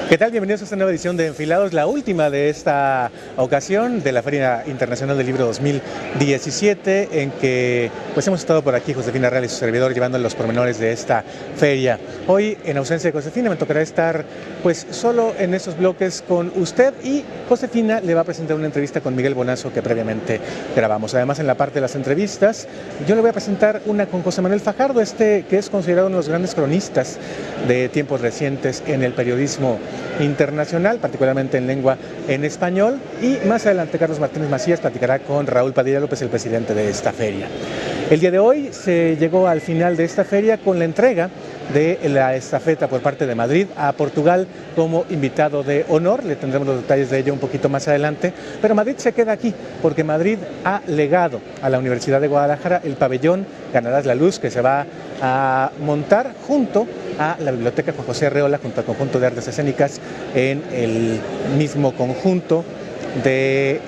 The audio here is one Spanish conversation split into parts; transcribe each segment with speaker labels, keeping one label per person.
Speaker 1: ¿Qué tal? Bienvenidos a esta nueva edición de Enfilados, la última de esta ocasión de la Feria Internacional del Libro 2017, en que pues hemos estado por aquí Josefina Real y su servidor llevando los pormenores de esta feria. Hoy, en ausencia de Josefina, me tocará estar pues solo en estos bloques con usted, y Josefina le va a presentar una entrevista con Miguel Bonazo que previamente grabamos. Además, en la parte de las entrevistas, yo le voy a presentar una con José Manuel Fajardo, que es considerado uno de los grandes cronistas de tiempos recientes en el periodismo internacional, particularmente en lengua en español. Y más adelante Carlos Martínez Macías platicará con Raúl Padilla López, el presidente de esta feria. El día de hoy se llegó al final de esta feria con la entrega de la estafeta por parte de Madrid a Portugal como invitado de honor. Le tendremos los detalles de ello un poquito más adelante, pero Madrid se queda aquí porque Madrid ha legado a la Universidad de Guadalajara el pabellón Ganarás la Luz, que se va a montar junto a la Biblioteca Juan José Arreola, junto al Conjunto de Artes Escénicas, en el mismo conjunto del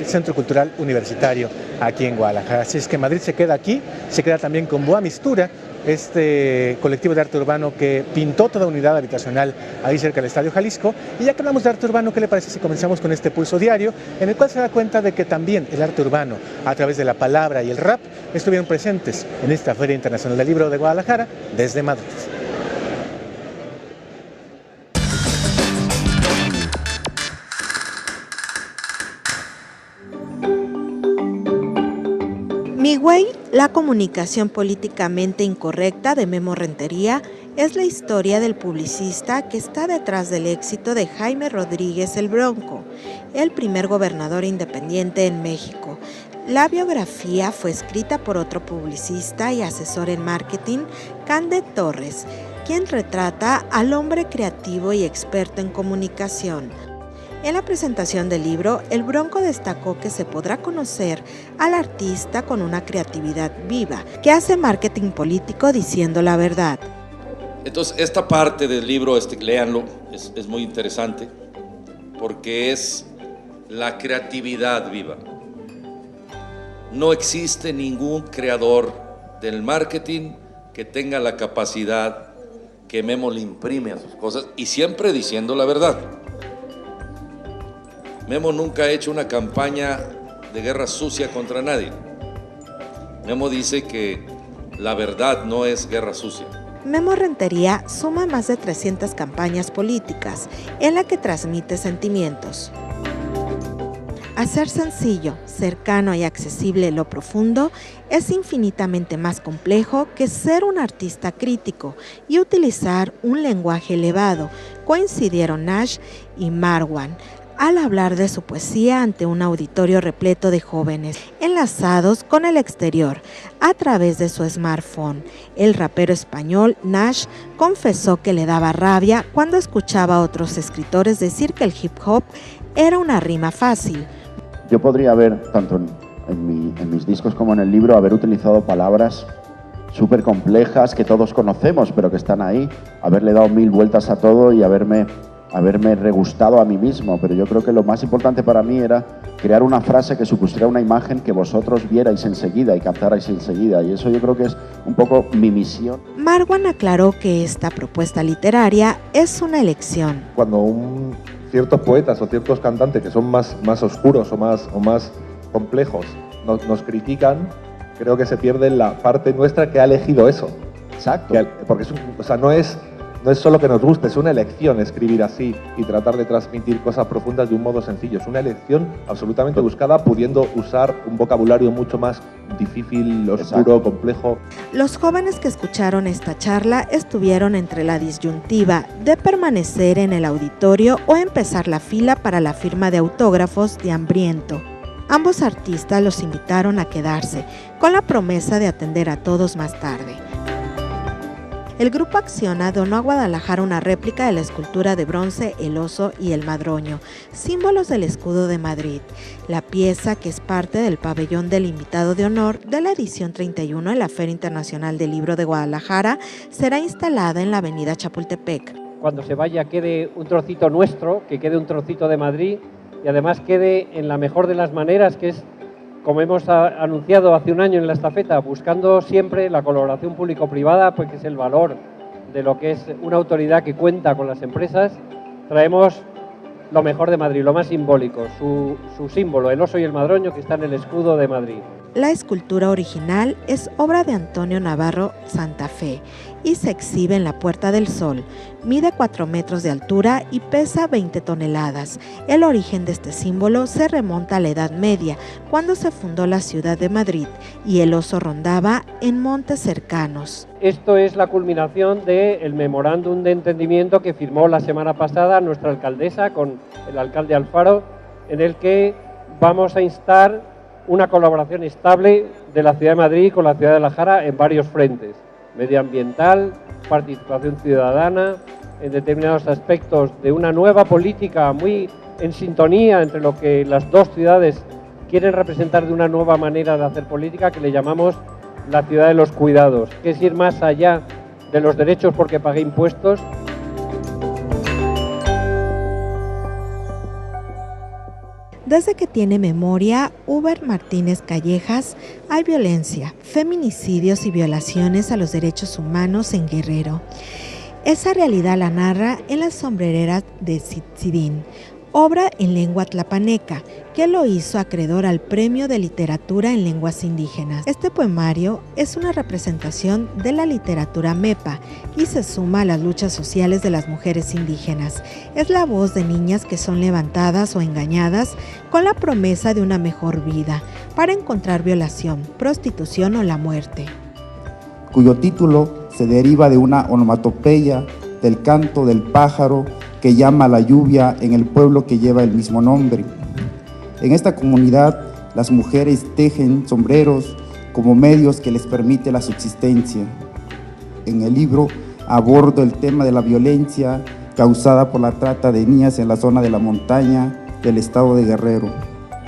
Speaker 1: Centro Cultural Universitario aquí en Guadalajara. Así es que Madrid se queda aquí, se queda también con Boa Mistura, este colectivo de arte urbano que pintó toda unidad habitacional ahí cerca del Estadio Jalisco. Y ya que hablamos de arte urbano, ¿qué le parece si comenzamos con este pulso diario, en el cual se da cuenta de que también el arte urbano, a través de la palabra y el rap, estuvieron presentes en esta Feria Internacional del Libro de Guadalajara desde Madrid?
Speaker 2: Migüey, la comunicación políticamente incorrecta de Memo Rentería, es la historia del publicista que está detrás del éxito de Jaime Rodríguez el Bronco, el primer gobernador independiente en México. La biografía fue escrita por otro publicista y asesor en marketing, Cande Torres, quien retrata al hombre creativo y experto en comunicación. En la presentación del libro, el Bronco destacó que se podrá conocer al artista con una creatividad viva, que hace marketing político diciendo la verdad.
Speaker 3: Entonces, esta parte del libro, léanlo, es muy interesante, porque es la creatividad viva. No existe ningún creador del marketing que tenga la capacidad que Memo le imprime a sus cosas, y siempre diciendo la verdad. Memo nunca ha hecho una campaña de guerra sucia contra nadie. Memo dice que la verdad no es guerra sucia.
Speaker 2: Memo Rentería suma más de 300 campañas políticas en la que transmite sentimientos. Hacer sencillo, cercano y accesible lo profundo es infinitamente más complejo que ser un artista crítico y utilizar un lenguaje elevado, coincidieron Nash y Marwan al hablar de su poesía ante un auditorio repleto de jóvenes, enlazados con el exterior a través de su smartphone. El rapero español Nash confesó que le daba rabia cuando escuchaba a otros escritores decir que el hip hop era una rima fácil.
Speaker 4: Yo podría haber, tanto en mis discos como en el libro, haber utilizado palabras súper complejas que todos conocemos, pero que están ahí, haberle dado 1000 vueltas a todo y haberme regustado a mí mismo, pero yo creo que lo más importante para mí era crear una frase que supusiera una imagen que vosotros vierais enseguida y captarais enseguida, y eso yo creo que es un poco mi misión.
Speaker 2: Marwan aclaró que esta propuesta literaria es una elección.
Speaker 5: Cuando ciertos poetas o ciertos cantantes que son más oscuros o más complejos nos critican, creo que se pierde la parte nuestra que ha elegido eso.
Speaker 4: Exacto.
Speaker 5: Porque no es solo que nos guste, es una elección escribir así y tratar de transmitir cosas profundas de un modo sencillo. Es una elección absolutamente buscada, pudiendo usar un vocabulario mucho más difícil, oscuro, exacto, complejo.
Speaker 2: Los jóvenes que escucharon esta charla estuvieron entre la disyuntiva de permanecer en el auditorio o empezar la fila para la firma de autógrafos de Hambriento. Ambos artistas los invitaron a quedarse, con la promesa de atender a todos más tarde. El Grupo Acciona donó a Guadalajara una réplica de la escultura de bronce El Oso y el Madroño, símbolos del escudo de Madrid. La pieza, que es parte del pabellón del invitado de honor de la edición 31 de la Feria Internacional del Libro de Guadalajara, será instalada en la avenida Chapultepec.
Speaker 6: Cuando se vaya quede un trocito nuestro, que quede un trocito de Madrid y además quede en la mejor de las maneras, que es, como hemos anunciado hace un año en la estafeta, buscando siempre la colaboración público-privada, pues que es el valor de lo que es una autoridad que cuenta con las empresas, traemos lo mejor de Madrid, lo más simbólico, su símbolo, el oso y el madroño que está en el escudo de Madrid.
Speaker 2: La escultura original es obra de Antonio Navarro Santa Fe y se exhibe en la Puerta del Sol. Mide 4 metros de altura y pesa 20 toneladas. El origen de este símbolo se remonta a la Edad Media, cuando se fundó la ciudad de Madrid y el oso rondaba en montes cercanos.
Speaker 6: Esto es la culminación del memorándum de entendimiento que firmó la semana pasada nuestra alcaldesa con el alcalde Alfaro, en el que vamos a instar una colaboración estable de la Ciudad de Madrid con la Ciudad de La Jara en varios frentes: medioambiental, participación ciudadana, en determinados aspectos de una nueva política muy en sintonía entre lo que las dos ciudades quieren representar de una nueva manera de hacer política que le llamamos la ciudad de los cuidados, que es ir más allá de los derechos porque pagué impuestos.
Speaker 2: Desde que tiene memoria, Uber Martínez Callejas, hay violencia, feminicidios y violaciones a los derechos humanos en Guerrero. Esa realidad la narra en Las sombrereras de Tzitzidín, obra en lengua tlapaneca, que lo hizo acreedor al Premio de Literatura en Lenguas Indígenas. Este poemario es una representación de la literatura mepa y se suma a las luchas sociales de las mujeres indígenas. Es la voz de niñas que son levantadas o engañadas con la promesa de una mejor vida para encontrar violación, prostitución o la muerte.
Speaker 7: Cuyo título se deriva de una onomatopeya del canto del pájaro que llama a la lluvia en el pueblo que lleva el mismo nombre. En esta comunidad, las mujeres tejen sombreros como medios que les permite la subsistencia. En el libro abordo el tema de la violencia causada por la trata de niñas en la zona de la montaña del estado de Guerrero,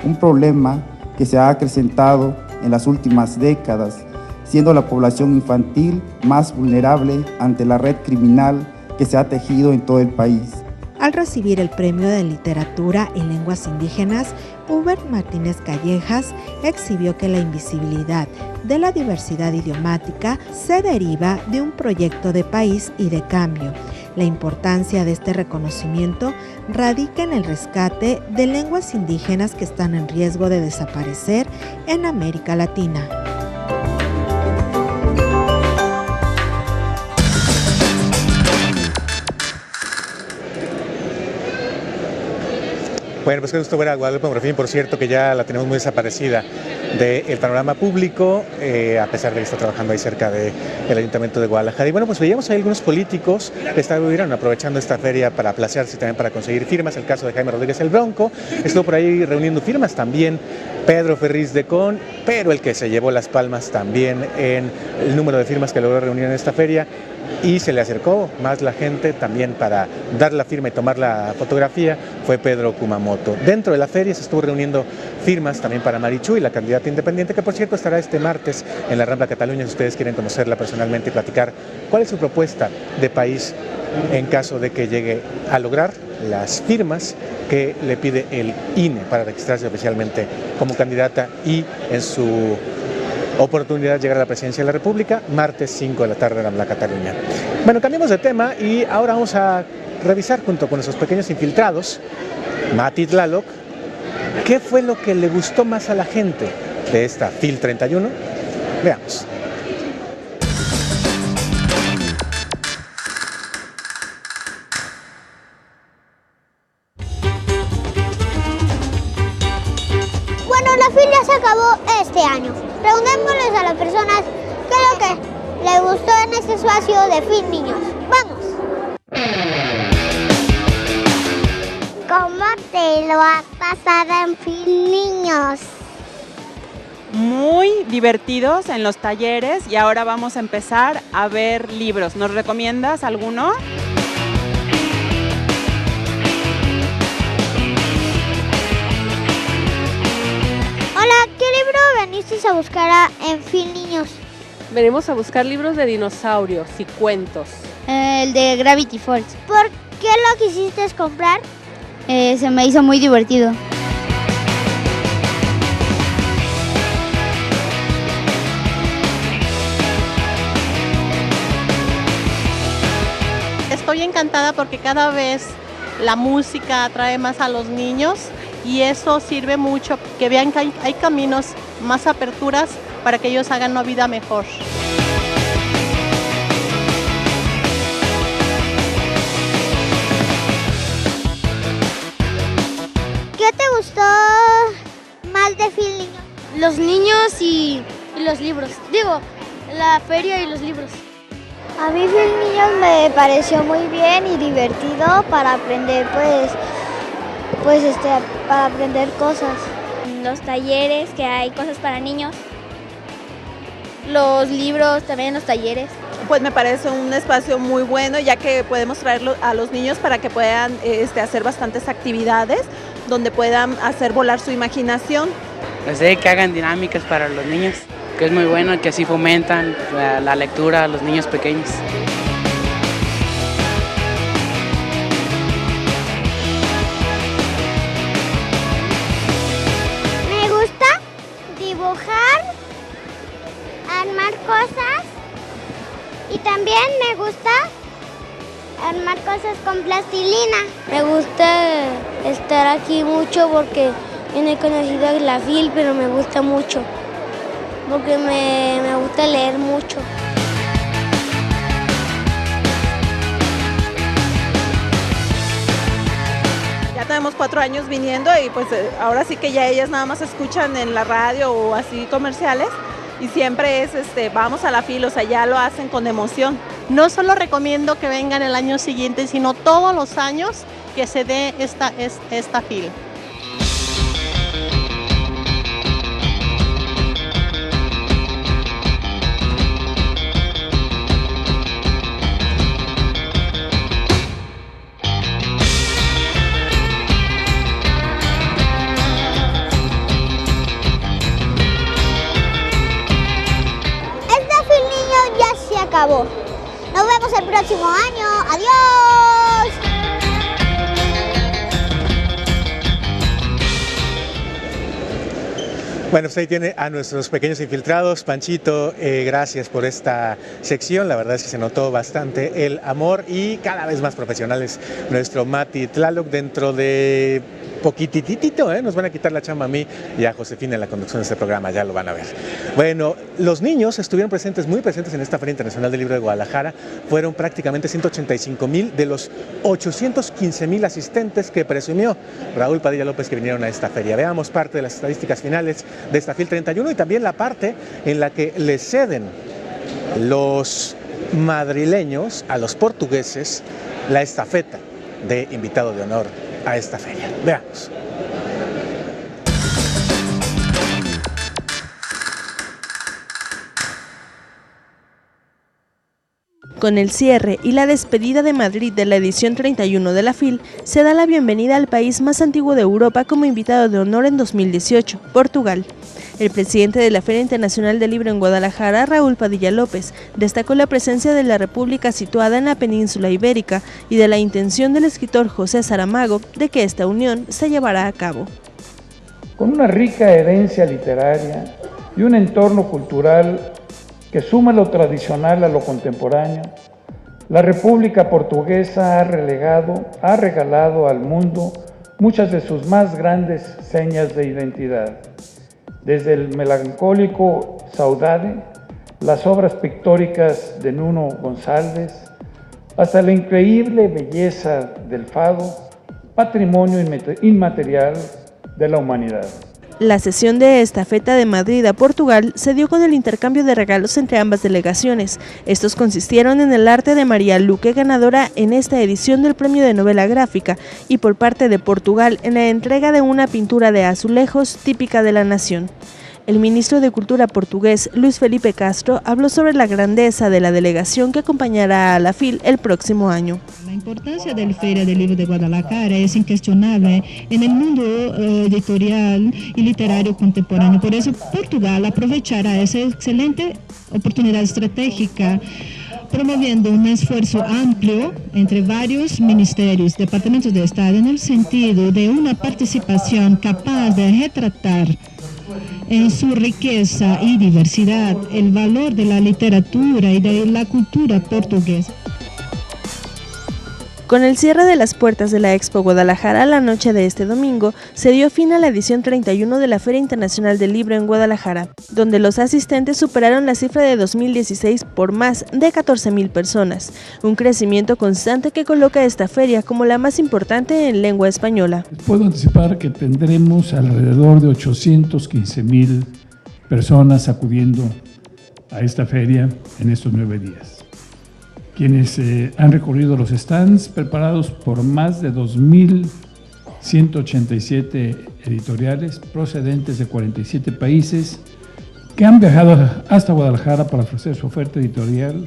Speaker 7: un problema que se ha acrecentado en las últimas décadas, siendo la población infantil más vulnerable ante la red criminal que se ha tejido en todo el país.
Speaker 2: Al recibir el Premio de Literatura en Lenguas Indígenas, Uber Martínez Callejas exhibió que la invisibilidad de la diversidad idiomática se deriva de un proyecto de país y de cambio. La importancia de este reconocimiento radica en el rescate de lenguas indígenas que están en riesgo de desaparecer en América Latina.
Speaker 1: Bueno, pues qué gusto ver a Guadalupe Morfín, por cierto, que ya la tenemos muy desaparecida del panorama público, a pesar de que está trabajando ahí cerca del Ayuntamiento de Guadalajara. Y bueno, pues veíamos ahí algunos políticos que estuvieron aprovechando esta feria para placearse y también para conseguir firmas. El caso de Jaime Rodríguez el Bronco, estuvo por ahí reuniendo firmas también Pedro Ferriz de Con, pero el que se llevó las palmas también en el número de firmas que logró reunir en esta feria, y se le acercó más la gente también para dar la firma y tomar la fotografía, fue Pedro Kumamoto. Dentro de la feria se estuvo reuniendo firmas también para Marichuy, la candidata independiente, que por cierto estará este martes en la Rambla Cataluña, si ustedes quieren conocerla personalmente y platicar cuál es su propuesta de país en caso de que llegue a lograr las firmas que le pide el INE para registrarse oficialmente como candidata y en su oportunidad de llegar a la presidencia de la República, martes 5 de la tarde en la Cataluña. Bueno, cambiamos de tema y ahora vamos a revisar junto con nuestros pequeños infiltrados, Mati Tlaloc, qué fue lo que le gustó más a la gente de esta FIL 31. Veamos.
Speaker 8: Bueno, la FIL ya se acabó este año. Preguntémosles a las personas qué es lo que les gustó en este espacio de FIL Niños. ¡Vamos! ¿Cómo te lo has pasado en FIL Niños?
Speaker 9: Muy divertidos en los talleres y ahora vamos a empezar a ver libros. ¿Nos recomiendas alguno?
Speaker 8: Hola, ¿qué libro venisteis a buscar en FIL Niños?
Speaker 10: Venimos a buscar libros de dinosaurios y cuentos.
Speaker 11: El de Gravity Falls.
Speaker 8: ¿Por qué lo quisiste comprar?
Speaker 11: Se me hizo muy divertido.
Speaker 12: Estoy encantada porque cada vez la música atrae más a los niños y eso sirve mucho, que vean que hay caminos, más aperturas para que ellos hagan una vida mejor.
Speaker 8: ¿Qué te gustó más de Fil Niños?
Speaker 11: Los niños y los libros. Digo, la feria y los libros.
Speaker 8: A mí Fil Niños me pareció muy bien y divertido para aprender, para aprender cosas.
Speaker 11: Los talleres, que hay cosas para niños. Los libros, también los talleres.
Speaker 13: Pues me parece un espacio muy bueno, ya que podemos traerlo a los niños para que puedan hacer bastantes actividades donde puedan hacer volar su imaginación.
Speaker 14: Pues que hagan dinámicas para los niños, que es muy bueno, que así fomentan la lectura a los niños pequeños.
Speaker 8: Me gusta dibujar, armar cosas y también me gusta armar cosas con plastilina.
Speaker 11: Me gusta estar aquí mucho porque yo no he conocido la FIL, pero me gusta mucho, porque me gusta leer mucho.
Speaker 13: Ya tenemos 4 años viniendo y pues ahora sí que ya ellas nada más escuchan en la radio o así comerciales y siempre es vamos a la FIL, o sea, ya lo hacen con emoción.
Speaker 12: No solo recomiendo que vengan el año siguiente, sino todos los años que se dé esta FIL.
Speaker 8: Acabó. Nos vemos el próximo año. ¡Adiós!
Speaker 1: Bueno, pues ahí tiene a nuestros pequeños infiltrados. Panchito, gracias por esta sección. La verdad es que se notó bastante el amor y cada vez más profesionales. Nuestro Mati Tlaloc dentro de poquititito, nos van a quitar la chamba a mí y a Josefina en la conducción de este programa, ya lo van a ver. Bueno, los niños estuvieron muy presentes en esta Feria Internacional del Libro de Guadalajara. Fueron prácticamente 185,000 de los 815,000 asistentes que presumió Raúl Padilla López que vinieron a esta feria. Veamos parte de las estadísticas finales de esta FIL 31 y también la parte en la que le ceden los madrileños a los portugueses la estafeta de invitado de honor a esta feria. Veamos.
Speaker 15: Con el cierre y la despedida de Madrid de la edición 31 de la FIL, se da la bienvenida al país más antiguo de Europa como invitado de honor en 2018, Portugal. El presidente de la Feria Internacional del Libro en Guadalajara, Raúl Padilla López, destacó la presencia de la República situada en la península ibérica y de la intención del escritor José Saramago de que esta unión se llevará a cabo.
Speaker 16: Con una rica herencia literaria y un entorno cultural que suma lo tradicional a lo contemporáneo, la República Portuguesa ha regalado al mundo muchas de sus más grandes señas de identidad. Desde el melancólico Saudade, las obras pictóricas de Nuno González, hasta la increíble belleza del fado, patrimonio inmaterial de la humanidad.
Speaker 15: La sesión de estafeta de Madrid a Portugal se dio con el intercambio de regalos entre ambas delegaciones. Estos consistieron en el arte de María Luque, ganadora en esta edición del Premio de Novela Gráfica, y por parte de Portugal en la entrega de una pintura de azulejos típica de la nación. El ministro de Cultura portugués, Luis Felipe Castro, habló sobre la grandeza de la delegación que acompañará a la FIL el próximo año.
Speaker 17: La importancia de la Feria del Libro de Guadalajara es incuestionable en el mundo editorial y literario contemporáneo. Por eso Portugal aprovechará esa excelente oportunidad estratégica, promoviendo un esfuerzo amplio entre varios ministerios, departamentos de Estado, en el sentido de una participación capaz de retratar en su riqueza y diversidad el valor de la literatura y de la cultura portuguesa.
Speaker 15: Con el cierre de las puertas de la Expo Guadalajara la noche de este domingo, se dio fin a la edición 31 de la Feria Internacional del Libro en Guadalajara, donde los asistentes superaron la cifra de 2016 por más de 14,000 personas, un crecimiento constante que coloca esta feria como la más importante en lengua española.
Speaker 16: Puedo anticipar que tendremos alrededor de 815,000 personas acudiendo a esta feria en estos 9 días. Quienes han recorrido los stands preparados por más de 2,187 editoriales procedentes de 47 países que han viajado hasta Guadalajara para ofrecer su oferta editorial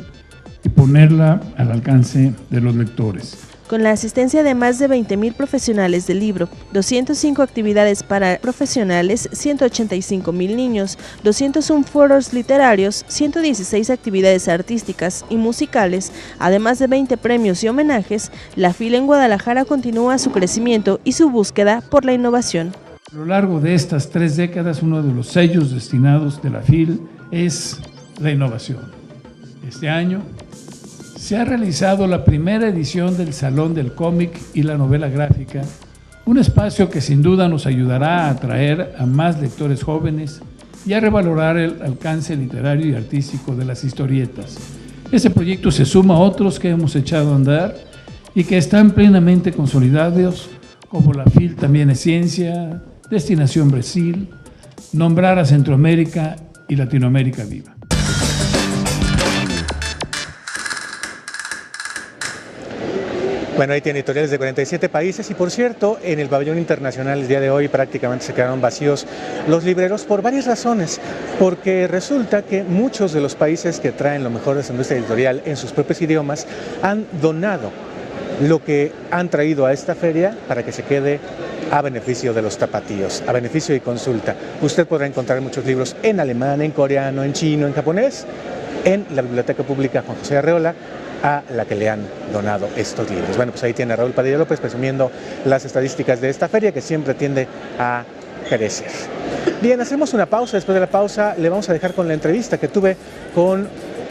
Speaker 16: y ponerla al alcance de los lectores.
Speaker 15: Con la asistencia de más de 20,000 profesionales del libro, 205 actividades para profesionales, 185,000 niños, 201 foros literarios, 116 actividades artísticas y musicales, además de 20 premios y homenajes, la FIL en Guadalajara continúa su crecimiento y su búsqueda por la innovación.
Speaker 16: A lo largo de estas 3 décadas, uno de los sellos destinados de la FIL es la innovación. Este año se ha realizado la primera edición del Salón del Cómic y la Novela Gráfica, un espacio que sin duda nos ayudará a atraer a más lectores jóvenes y a revalorar el alcance literario y artístico de las historietas. Este proyecto se suma a otros que hemos echado a andar y que están plenamente consolidados, como la FIL también es ciencia, Destinación Brasil, Nombrar a Centroamérica y Latinoamérica Viva.
Speaker 1: Bueno, ahí tiene editoriales de 47 países y, por cierto, en el pabellón internacional el día de hoy prácticamente se quedaron vacíos los libreros por varias razones, porque resulta que muchos de los países que traen lo mejor de su industria editorial en sus propios idiomas han donado lo que han traído a esta feria para que se quede a beneficio de los tapatíos, a beneficio y consulta. Usted podrá encontrar muchos libros en alemán, en coreano, en chino, en japonés, en la Biblioteca Pública Juan José Arreola, a la que le han donado estos libros. Bueno, pues ahí tiene a Raúl Padilla López presumiendo las estadísticas de esta feria que siempre tiende a crecer. Bien, hacemos una pausa. Después de la pausa le vamos a dejar con la entrevista que tuve con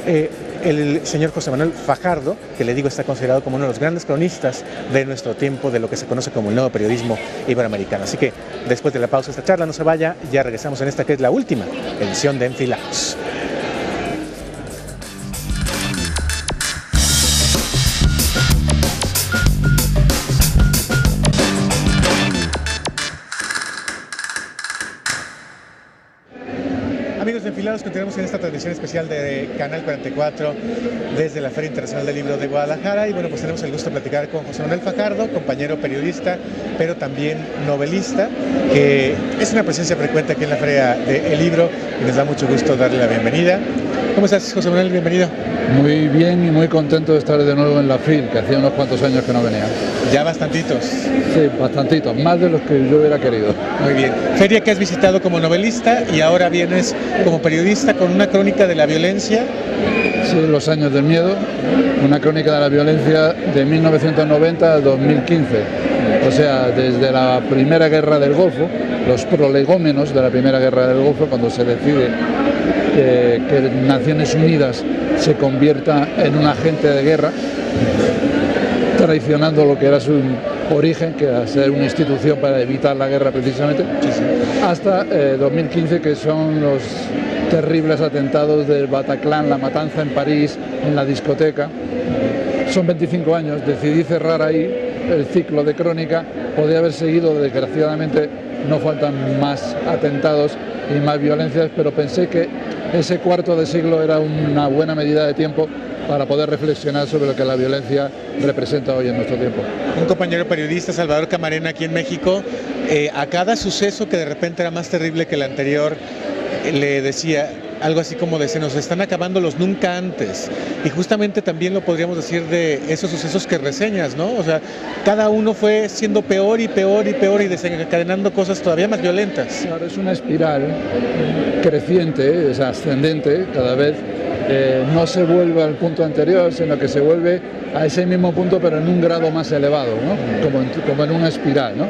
Speaker 1: el señor José Manuel Fajardo, que le digo está considerado como uno de los grandes cronistas de nuestro tiempo, de lo que se conoce como el nuevo periodismo iberoamericano. Así que después de la pausa esta charla, no se vaya, ya regresamos en esta que es la última edición de Enfilados. Amigos de Enfilados, continuamos en esta transmisión especial de Canal 44 desde la Feria Internacional del Libro de Guadalajara y bueno, pues tenemos el gusto de platicar con José Manuel Fajardo, compañero periodista, pero también novelista, que es una presencia frecuente aquí en la Feria del Libro y nos da mucho gusto darle la bienvenida. ¿Cómo estás, José Manuel? Bienvenido.
Speaker 18: Muy bien y muy contento de estar de nuevo en la FIL, que hacía unos cuantos años que no venía.
Speaker 1: Ya bastantitos.
Speaker 18: Sí, bastantitos, más de los que yo hubiera querido.
Speaker 1: Muy bien. Feria que has visitado como novelista y ahora vienes como periodista con una crónica de la violencia.
Speaker 18: Sí, Los años del miedo, una crónica de la violencia de 1990 a 2015. O sea, desde la Primera Guerra del Golfo, los prolegómenos de la Primera Guerra del Golfo, cuando se decide que Naciones Unidas se convierta en un agente de guerra, traicionando lo que era su origen, que era ser una institución para evitar la guerra precisamente, hasta 2015, que son los terribles atentados del Bataclan, la matanza en París, en la discoteca. Son 25 años, decidí cerrar ahí el ciclo de crónica, podía haber seguido, desgraciadamente no faltan más atentados y más violencias, pero pensé que ese cuarto de siglo era una buena medida de tiempo para poder reflexionar sobre lo que la violencia representa hoy en nuestro tiempo.
Speaker 1: Un compañero periodista, Salvador Camarena, aquí en México, a cada suceso que de repente era más terrible que el anterior, le decía algo así como de se nos están acabando los nunca antes, y justamente también lo podríamos decir de esos sucesos que reseñas, ¿no? O sea, cada uno fue siendo peor y peor y peor y desencadenando cosas todavía más violentas.
Speaker 18: Claro, es una espiral creciente, es ascendente cada vez, no se vuelve al punto anterior, sino que se vuelve a ese mismo punto pero en un grado más elevado, ¿no? Como en una espiral, ¿no?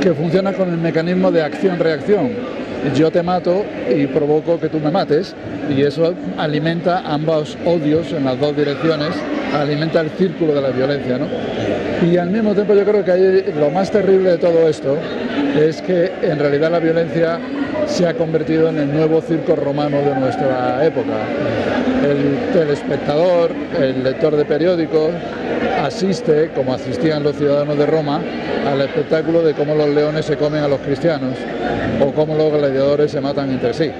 Speaker 18: Que funciona con el mecanismo de acción-reacción. yo te mato y provoco que tú me mates, y eso alimenta ambos odios en las dos direcciones, alimenta el círculo de la violencia, ¿no? Y al mismo tiempo yo creo que lo más terrible de todo esto es que en realidad la violencia se ha convertido en el nuevo circo romano de nuestra época. El telespectador, el lector de periódicos, asiste, como asistían los ciudadanos de Roma, al espectáculo de cómo los leones se comen a los cristianos o cómo los gladiadores se matan entre sí.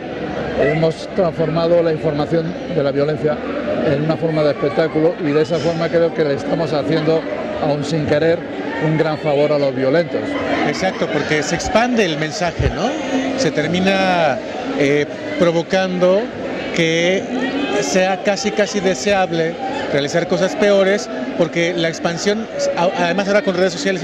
Speaker 18: Hemos transformado la información de la violencia en una forma de espectáculo, y de esa forma creo que le estamos haciendo, aún sin querer, un gran favor a los violentos.
Speaker 1: Exacto, porque se expande el mensaje, ¿no? Se termina provocando que sea casi deseable realizar cosas peores, porque la expansión, además ahora con redes sociales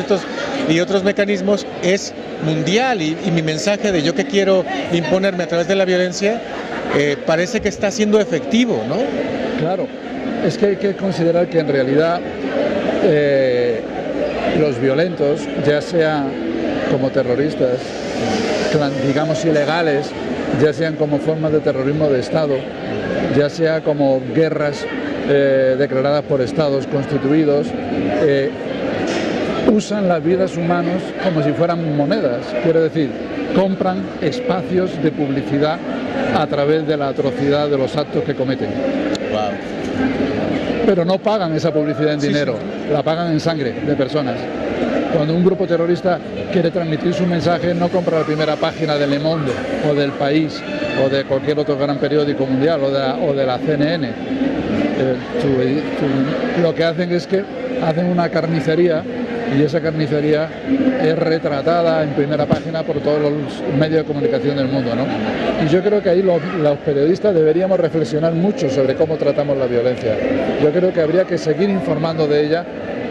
Speaker 1: y otros mecanismos, es mundial, y mi mensaje de yo que quiero imponerme a través de la violencia parece que está siendo efectivo, ¿no?
Speaker 18: Claro, es que hay que considerar que en realidad los violentos, ya sea como terroristas, digamos ilegales, ya sean como formas de terrorismo de Estado, ya sea como guerras declaradas por estados constituidos, usan las vidas humanas como si fueran monedas, quiero decir, compran espacios de publicidad a través de la atrocidad de los actos que cometen.
Speaker 1: Wow.
Speaker 18: Pero no pagan esa publicidad en dinero, la pagan en sangre de personas. Cuando un grupo terrorista quiere transmitir su mensaje, no compra la primera página de Le Monde o del País o de cualquier otro gran periódico mundial o de la CNN. Lo que hacen es que hacen una carnicería, y esa carnicería es retratada en primera página por todos los medios de comunicación del mundo, ¿no? Y yo creo que ahí los periodistas deberíamos reflexionar mucho sobre cómo tratamos la violencia. Yo creo que habría que seguir informando de ella,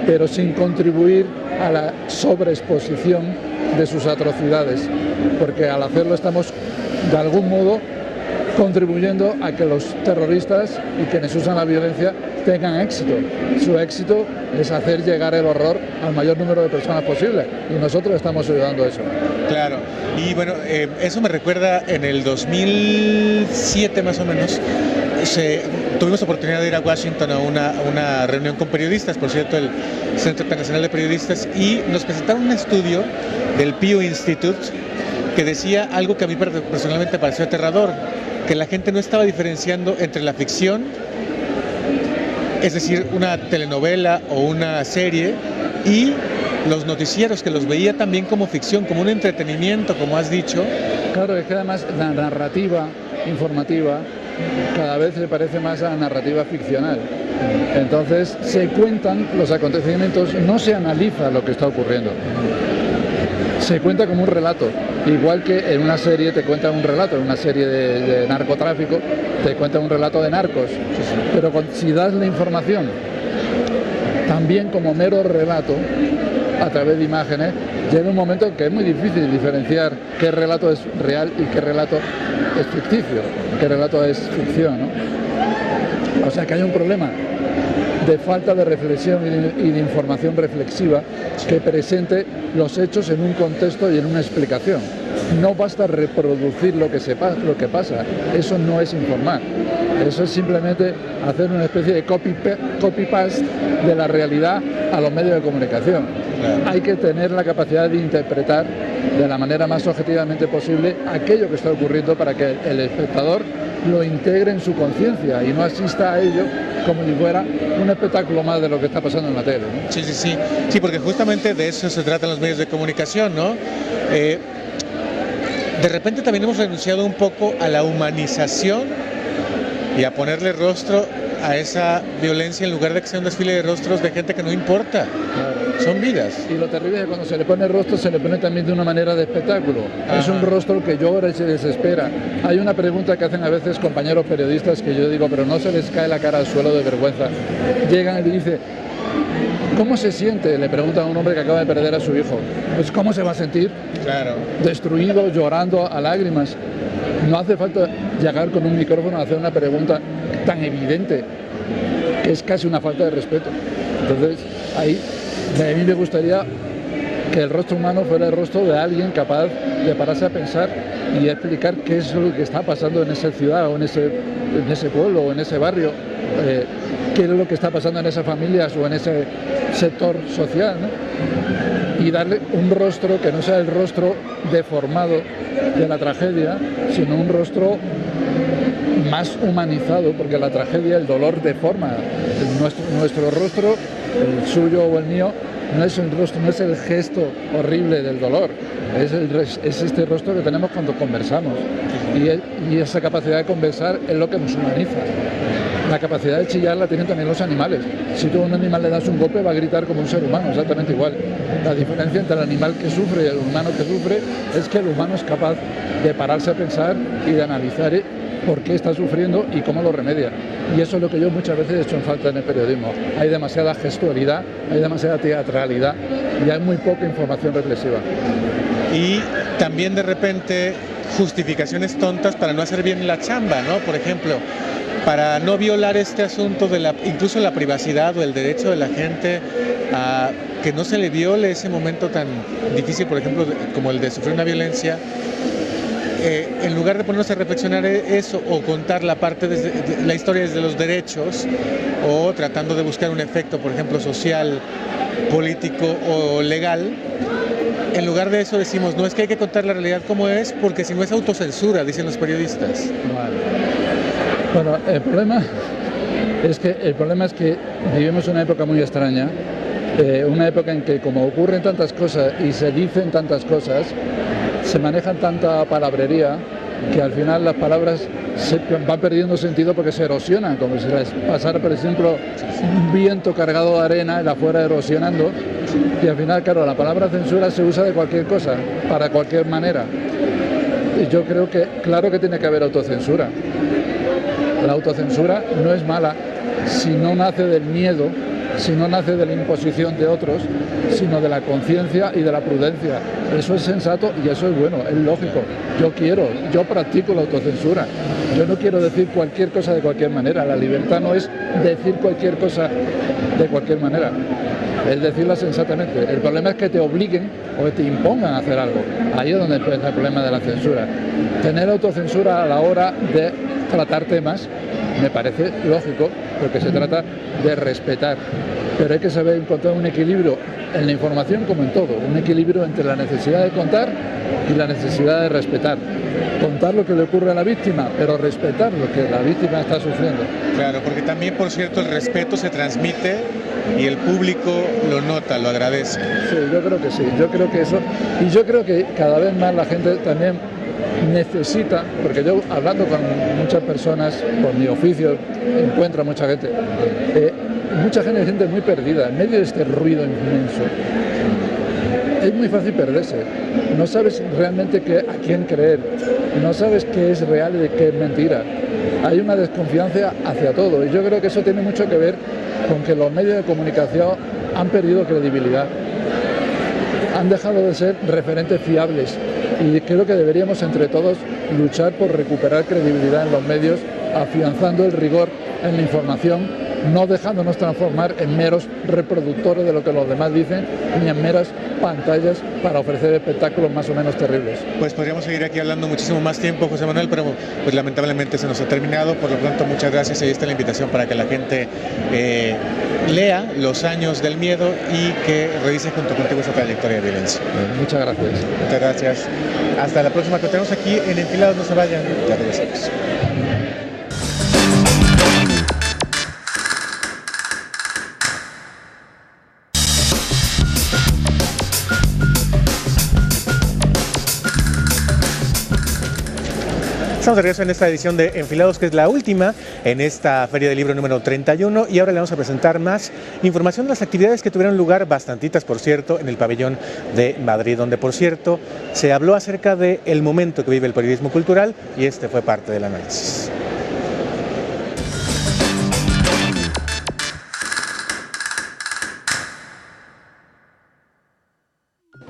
Speaker 18: pero sin contribuir a la sobreexposición de sus atrocidades, porque al hacerlo estamos de algún modo contribuyendo a que los terroristas y quienes usan la violencia tengan éxito. Su éxito es hacer llegar el horror al mayor número de personas posible, y nosotros estamos ayudando a eso.
Speaker 1: Claro, y bueno, eso me recuerda en el 2007 más o menos, tuvimos oportunidad de ir a Washington a una reunión con periodistas, por cierto, el Centro Internacional de Periodistas, y nos presentaron un estudio del Pew Institute que decía algo que a mí personalmente pareció aterrador, que la gente no estaba diferenciando entre la ficción, es decir, una telenovela o una serie, y los noticieros, que los veía también como ficción, como un entretenimiento, como has dicho.
Speaker 18: Claro, es que además la narrativa informativa cada vez se parece más a la narrativa ficcional. Entonces se cuentan los acontecimientos, no se analiza lo que está ocurriendo. Se cuenta como un relato, igual que en una serie te cuentan un relato, en una serie de narcotráfico te cuentan un relato de narcos, pero si das la información también como mero relato a través de imágenes, llega un momento en que es muy difícil diferenciar qué relato es real y qué relato es ficticio, qué relato es ficción, ¿no? O sea que hay un problema de falta de reflexión y de información reflexiva que presente los hechos en un contexto y en una explicación. No basta reproducir lo que pasa, eso no es informar, eso es simplemente hacer una especie de copy-paste de la realidad a los medios de comunicación. Claro. Hay que tener la capacidad de interpretar de la manera más objetivamente posible aquello que está ocurriendo para que el espectador lo integre en su conciencia y no asista a ello como si fuera un espectáculo más de lo que está pasando en la tele, ¿no?
Speaker 1: Sí, porque justamente de eso se tratan los medios de comunicación, ¿no? De repente también hemos renunciado un poco a la humanización y a ponerle rostro a esa violencia en lugar de que sea un desfile de rostros de gente que no importa. Claro. Son vidas.
Speaker 18: Y lo terrible es que cuando se le pone rostro se le pone también de una manera de espectáculo. Ajá. Es un rostro que llora y se desespera. Hay una pregunta que hacen a veces compañeros periodistas que yo digo, pero no se les cae la cara al suelo de vergüenza. Llegan y dicen, ¿cómo se siente? Le preguntan a un hombre que acaba de perder a su hijo. Pues ¿cómo se va a sentir?
Speaker 1: Claro.
Speaker 18: Destruido, llorando a lágrimas. No hace falta llegar con un micrófono a hacer una pregunta tan evidente que es casi una falta de respeto. Entonces, ahí a mí me gustaría que el rostro humano fuera el rostro de alguien capaz de pararse a pensar y explicar qué es lo que está pasando en esa ciudad o en ese pueblo o en ese barrio, qué es lo que está pasando en esas familias o en ese sector social, ¿no? Y darle un rostro que no sea el rostro deformado de la tragedia, sino un rostro más humanizado, porque la tragedia, el dolor deforma. Nuestro rostro, el suyo o el mío, no es el rostro, no es el gesto horrible del dolor, es este rostro que tenemos cuando conversamos. Y esa capacidad de conversar es lo que nos humaniza. La capacidad de chillar la tienen también los animales. Si tú a un animal le das un golpe, va a gritar como un ser humano, exactamente igual. La diferencia entre el animal que sufre y el humano que sufre es que el humano es capaz de pararse a pensar y de analizar por qué está sufriendo y cómo lo remedia. Y eso es lo que yo muchas veces he hecho en falta en el periodismo. Hay demasiada gestualidad, hay demasiada teatralidad y hay muy poca información reflexiva.
Speaker 1: Y también de repente justificaciones tontas para no hacer bien la chamba, ¿no? Por ejemplo, para no violar este asunto de incluso la privacidad o el derecho de la gente a que no se le viole ese momento tan difícil, por ejemplo, como el de sufrir una violencia. En lugar de ponernos a reflexionar eso o contar la parte de la historia desde los derechos o tratando de buscar un efecto, por ejemplo, social, político o legal, en lugar de eso decimos, no, es que hay que contar la realidad como es, porque si no es autocensura, dicen los periodistas.
Speaker 18: Bueno, el problema es que vivimos una época muy extraña, una época en que como ocurren tantas cosas y se dicen tantas cosas, se manejan tanta palabrería que al final las palabras van perdiendo sentido porque se erosionan, como si les pasara, por ejemplo, un viento cargado de arena y la fuera erosionando, y al final, claro, la palabra censura se usa de cualquier cosa, para cualquier manera. Y yo creo que, claro que tiene que haber autocensura. La autocensura no es mala si no nace del miedo, si no nace de la imposición de otros, sino de la conciencia y de la prudencia. Eso es sensato y eso es bueno, es lógico. Yo practico la autocensura. Yo no quiero decir cualquier cosa de cualquier manera. La libertad no es decir cualquier cosa de cualquier manera, es decirla sensatamente. El problema es que te obliguen o que te impongan a hacer algo. Ahí es donde empieza el problema de la censura. Tener autocensura a la hora de tratar temas me parece lógico, porque se trata de respetar. Pero hay que saber encontrar un equilibrio en la información como en todo, un equilibrio entre la necesidad de contar y la necesidad de respetar. Contar lo que le ocurre a la víctima, pero respetar lo que la víctima está sufriendo.
Speaker 1: Claro, porque también, por cierto, el respeto se transmite y el público lo nota, lo agradece.
Speaker 18: Sí, yo creo que sí, yo creo que eso, y yo creo que cada vez más la gente también necesita, porque yo hablando con muchas personas, por mi oficio, encuentro a mucha gente, gente muy perdida, en medio de este ruido inmenso. Es muy fácil perderse, no sabes realmente a quién creer, no sabes qué es real y qué es mentira. Hay una desconfianza hacia todo y yo creo que eso tiene mucho que ver con que los medios de comunicación han perdido credibilidad, han dejado de ser referentes fiables y creo que deberíamos entre todos luchar por recuperar credibilidad en los medios, afianzando el rigor en la información, no dejándonos transformar en meros reproductores de lo que los demás dicen, ni en meras pantallas para ofrecer espectáculos más o menos terribles.
Speaker 1: Pues podríamos seguir aquí hablando muchísimo más tiempo, José Manuel, pero pues lamentablemente se nos ha terminado. Por lo pronto, muchas gracias. Ahí está la invitación para que la gente lea Los años del miedo y que revise junto contigo esa trayectoria de violencia.
Speaker 18: Muchas gracias.
Speaker 1: Muchas gracias. Hasta la próxima que tenemos aquí en Enfilados. No se vayan, ya regresamos. Estamos de regreso en esta edición de Enfilados, que es la última en esta Feria del Libro número 31, y ahora le vamos a presentar más información de las actividades que tuvieron lugar, bastantitas por cierto, en el pabellón de Madrid, donde por cierto se habló acerca del momento que vive el periodismo cultural y este fue parte del análisis.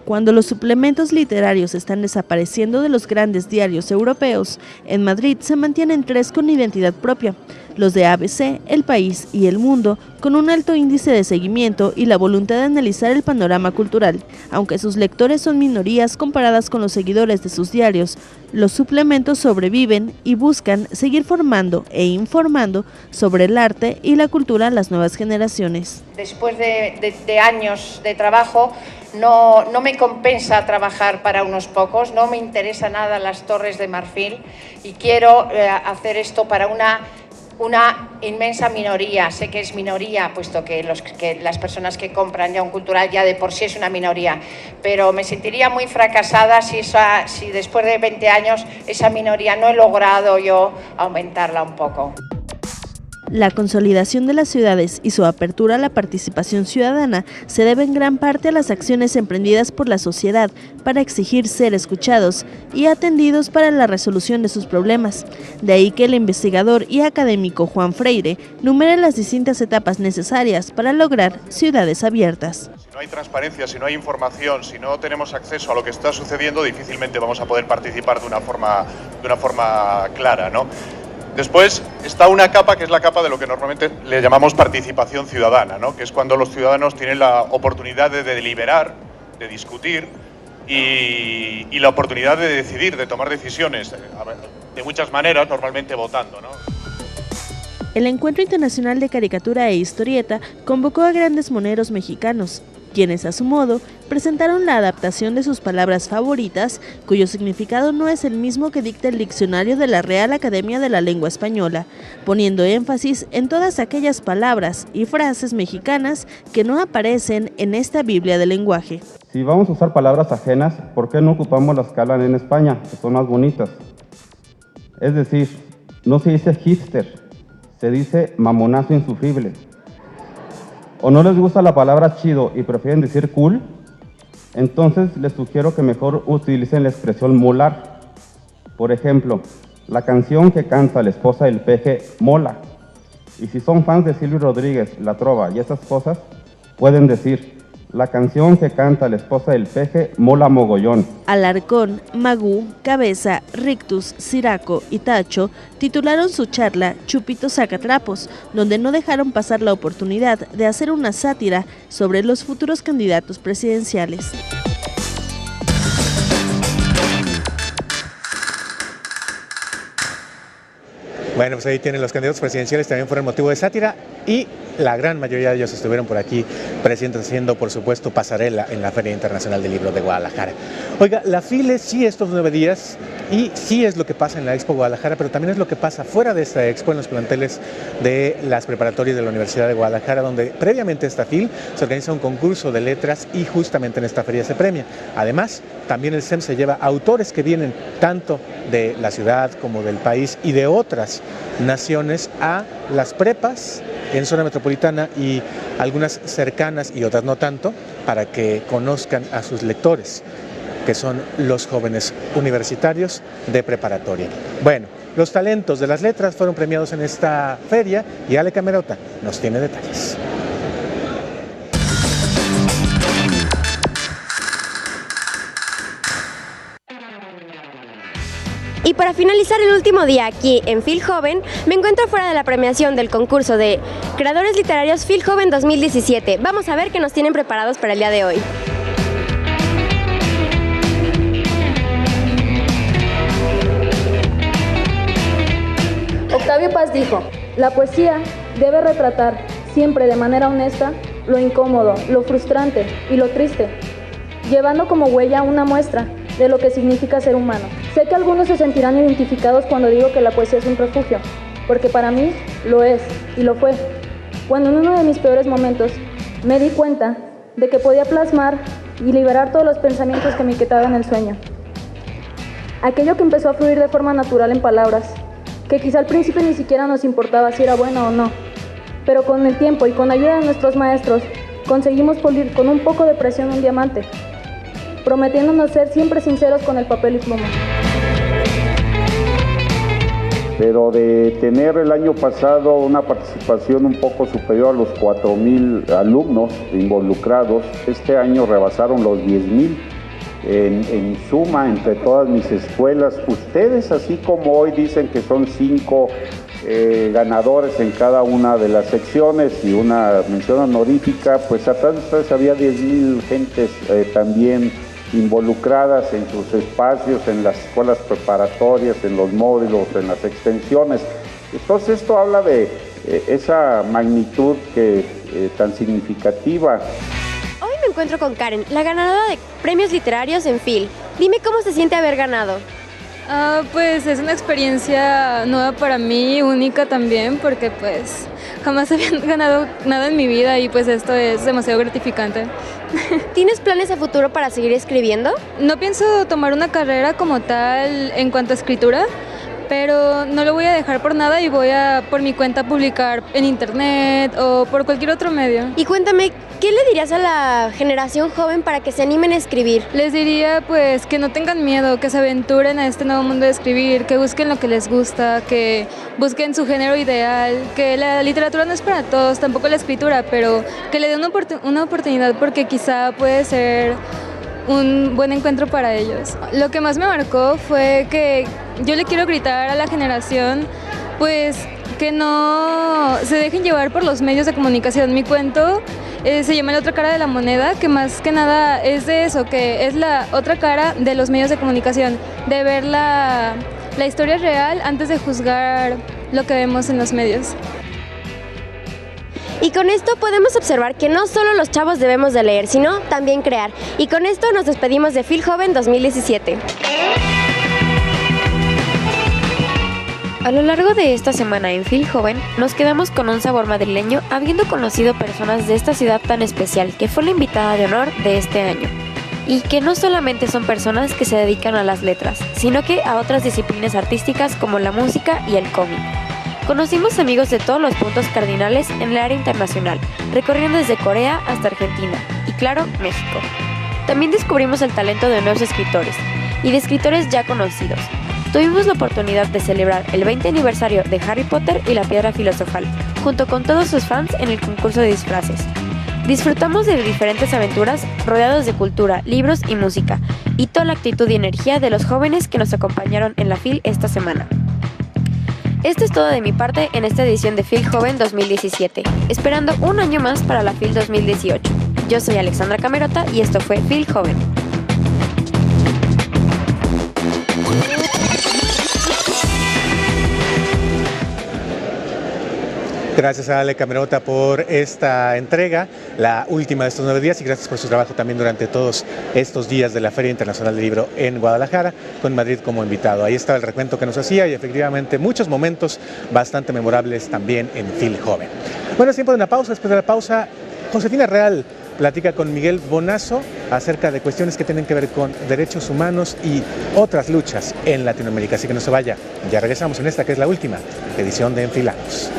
Speaker 15: Cuando los suplementos literarios están desapareciendo de los grandes diarios europeos, en Madrid se mantienen 3 con identidad propia. los de ABC, El País y El Mundo, con un alto índice de seguimiento y la voluntad de analizar el panorama cultural. Aunque sus lectores son minorías comparadas con los seguidores de sus diarios, los suplementos sobreviven y buscan seguir formando e informando sobre el arte y la cultura a las nuevas generaciones.
Speaker 19: Después de años de trabajo, no me compensa trabajar para unos pocos, no me interesa nada las Torres de Marfil y quiero hacer esto para una inmensa minoría. Sé que es minoría, puesto que las personas que compran ya un cultural ya de por sí es una minoría, pero me sentiría muy fracasada si después de 20 años esa minoría no he logrado yo aumentarla un poco.
Speaker 15: La consolidación de las ciudades y su apertura a la participación ciudadana se debe en gran parte a las acciones emprendidas por la sociedad para exigir ser escuchados y atendidos para la resolución de sus problemas. De ahí que el investigador y académico Juan Freire numere las distintas etapas necesarias para lograr ciudades abiertas.
Speaker 20: Si no hay transparencia, si no hay información, si no tenemos acceso a lo que está sucediendo, difícilmente vamos a poder participar de una forma clara, ¿no? Después está una capa que es la capa de lo que normalmente le llamamos participación ciudadana, ¿no? Que es cuando los ciudadanos tienen la oportunidad de deliberar, de discutir y la oportunidad de decidir, de tomar decisiones, de muchas maneras, normalmente votando, ¿no?
Speaker 15: El Encuentro Internacional de Caricatura e Historieta convocó a grandes moneros mexicanos, quienes a su modo presentaron la adaptación de sus palabras favoritas, cuyo significado no es el mismo que dicta el diccionario de la Real Academia de la Lengua Española, poniendo énfasis en todas aquellas palabras y frases mexicanas que no aparecen en esta Biblia del lenguaje.
Speaker 21: Si vamos a usar palabras ajenas, ¿por qué no ocupamos las que hablan en España, que son más bonitas? Es decir, no se dice hipster, se dice mamonazo insufrible. ¿O no les gusta la palabra chido y prefieren decir cool? Entonces les sugiero que mejor utilicen la expresión molar. Por ejemplo, la canción que canta la esposa del peje mola. Y si son fans de Silvio Rodríguez, La Trova y esas cosas, pueden decir: la canción que canta la esposa del peje mola mogollón.
Speaker 15: Alarcón, Magú, Cabeza, Rictus, Siraco y Tacho titularon su charla Chupito Sacatrapos, donde no dejaron pasar la oportunidad de hacer una sátira sobre los futuros candidatos presidenciales.
Speaker 1: Bueno, pues ahí tienen los candidatos presidenciales, también fueron motivo de sátira y la gran mayoría de ellos estuvieron por aquí presentes haciendo, por supuesto, pasarela en la Feria Internacional del Libro de Guadalajara. Oiga, la FILE sí estos 9 días y sí es lo que pasa en la Expo Guadalajara, pero también es lo que pasa fuera de esta Expo en los planteles de las preparatorias de la Universidad de Guadalajara, donde previamente a esta FIL se organiza un concurso de letras y justamente en esta feria se premia. Además, también el SEM se lleva autores que vienen tanto de la ciudad como del país y de otras naciones a las prepas en zona metropolitana y algunas cercanas y otras no tanto, para que conozcan a sus lectores, que son los jóvenes universitarios de preparatoria. Bueno, los talentos de las letras fueron premiados en esta feria y Ale Camerota nos tiene detalles.
Speaker 22: Y para finalizar el último día aquí en FIL Joven, me encuentro fuera de la premiación del concurso de Creadores Literarios FIL Joven 2017. Vamos a ver qué nos tienen preparados para el día de hoy.
Speaker 23: Octavio Paz dijo: la poesía debe retratar, siempre de manera honesta, lo incómodo, lo frustrante y lo triste, llevando como huella una muestra de lo que significa ser humano. Sé que algunos se sentirán identificados cuando digo que la poesía es un refugio, porque para mí lo es y lo fue. Cuando en uno de mis peores momentos me di cuenta de que podía plasmar y liberar todos los pensamientos que me inquietaban el sueño. Aquello que empezó a fluir de forma natural en palabras, que quizá al principio ni siquiera nos importaba si era bueno o no, pero con el tiempo y con ayuda de nuestros maestros conseguimos pulir con un poco de presión un diamante, prometiéndonos ser siempre sinceros con el papel y pluma.
Speaker 24: Pero de tener el año pasado una participación un poco superior a los 4,000 alumnos involucrados, este año rebasaron los 10,000 en suma entre todas mis escuelas. Ustedes, así como hoy dicen que son 5 ganadores en cada una de las secciones y una mención honorífica, pues atrás de ustedes había 10,000 gentes también involucradas en sus espacios, en las escuelas preparatorias, en los módulos, en las extensiones. Entonces esto habla de esa magnitud tan significativa.
Speaker 22: Hoy me encuentro con Karen, la ganadora de premios literarios en FIL. Dime cómo se siente haber ganado.
Speaker 3: Pues es una experiencia nueva para mí, única también, porque pues jamás había ganado nada en mi vida y pues esto es demasiado gratificante.
Speaker 22: ¿Tienes planes a futuro para seguir escribiendo?
Speaker 3: No pienso tomar una carrera como tal en cuanto a escritura, pero no lo voy a dejar por nada y voy a por mi cuenta publicar en internet o por cualquier otro medio.
Speaker 22: Y cuéntame, ¿qué le dirías a la generación joven para que se animen a escribir?
Speaker 3: Les diría pues que no tengan miedo, que se aventuren a este nuevo mundo de escribir, que busquen lo que les gusta, que busquen su género ideal, que la literatura no es para todos, tampoco la escritura, pero que le den una oportunidad porque quizá puede ser un buen encuentro para ellos. Lo que más me marcó fue que yo le quiero gritar a la generación pues que no se dejen llevar por los medios de comunicación. Mi cuento se llama La otra cara de la moneda, que más que nada es de eso, que es la otra cara de los medios de comunicación, de ver la historia real antes de juzgar lo que vemos en los medios.
Speaker 22: Y con esto podemos observar que no solo los chavos debemos de leer, sino también crear. Y con esto nos despedimos de FIL Joven 2017. A lo largo de esta semana en FIL Joven, nos quedamos con un sabor madrileño, habiendo conocido personas de esta ciudad tan especial, que fue la invitada de honor de este año. Y que no solamente son personas que se dedican a las letras, sino que a otras disciplinas artísticas como la música y el cómic. Conocimos amigos de todos los puntos cardinales en el área internacional, recorriendo desde Corea hasta Argentina y, claro, México. También descubrimos el talento de nuevos escritores y de escritores ya conocidos. Tuvimos la oportunidad de celebrar el 20 aniversario de Harry Potter y la Piedra Filosofal, junto con todos sus fans en el concurso de disfraces. Disfrutamos de diferentes aventuras rodeados de cultura, libros y música, y toda la actitud y energía de los jóvenes que nos acompañaron en la FIL esta semana. Esto es todo de mi parte en esta edición de FIL Joven 2017, esperando un año más para la FIL 2018. Yo soy Alexandra Camerota y esto fue FIL Joven.
Speaker 1: Gracias a Ale Camerota por esta entrega, la última de estos 9 días, y gracias por su trabajo también durante todos estos días de la Feria Internacional del Libro en Guadalajara, con Madrid como invitado. Ahí estaba el recuento que nos hacía y efectivamente muchos momentos bastante memorables también en FIL Joven. Bueno, es tiempo de una pausa. Después de la pausa, Josefina Real platica con Miguel Bonazo acerca de cuestiones que tienen que ver con derechos humanos y otras luchas en Latinoamérica. Así que no se vaya, ya regresamos en esta que es la última edición de Enfilados.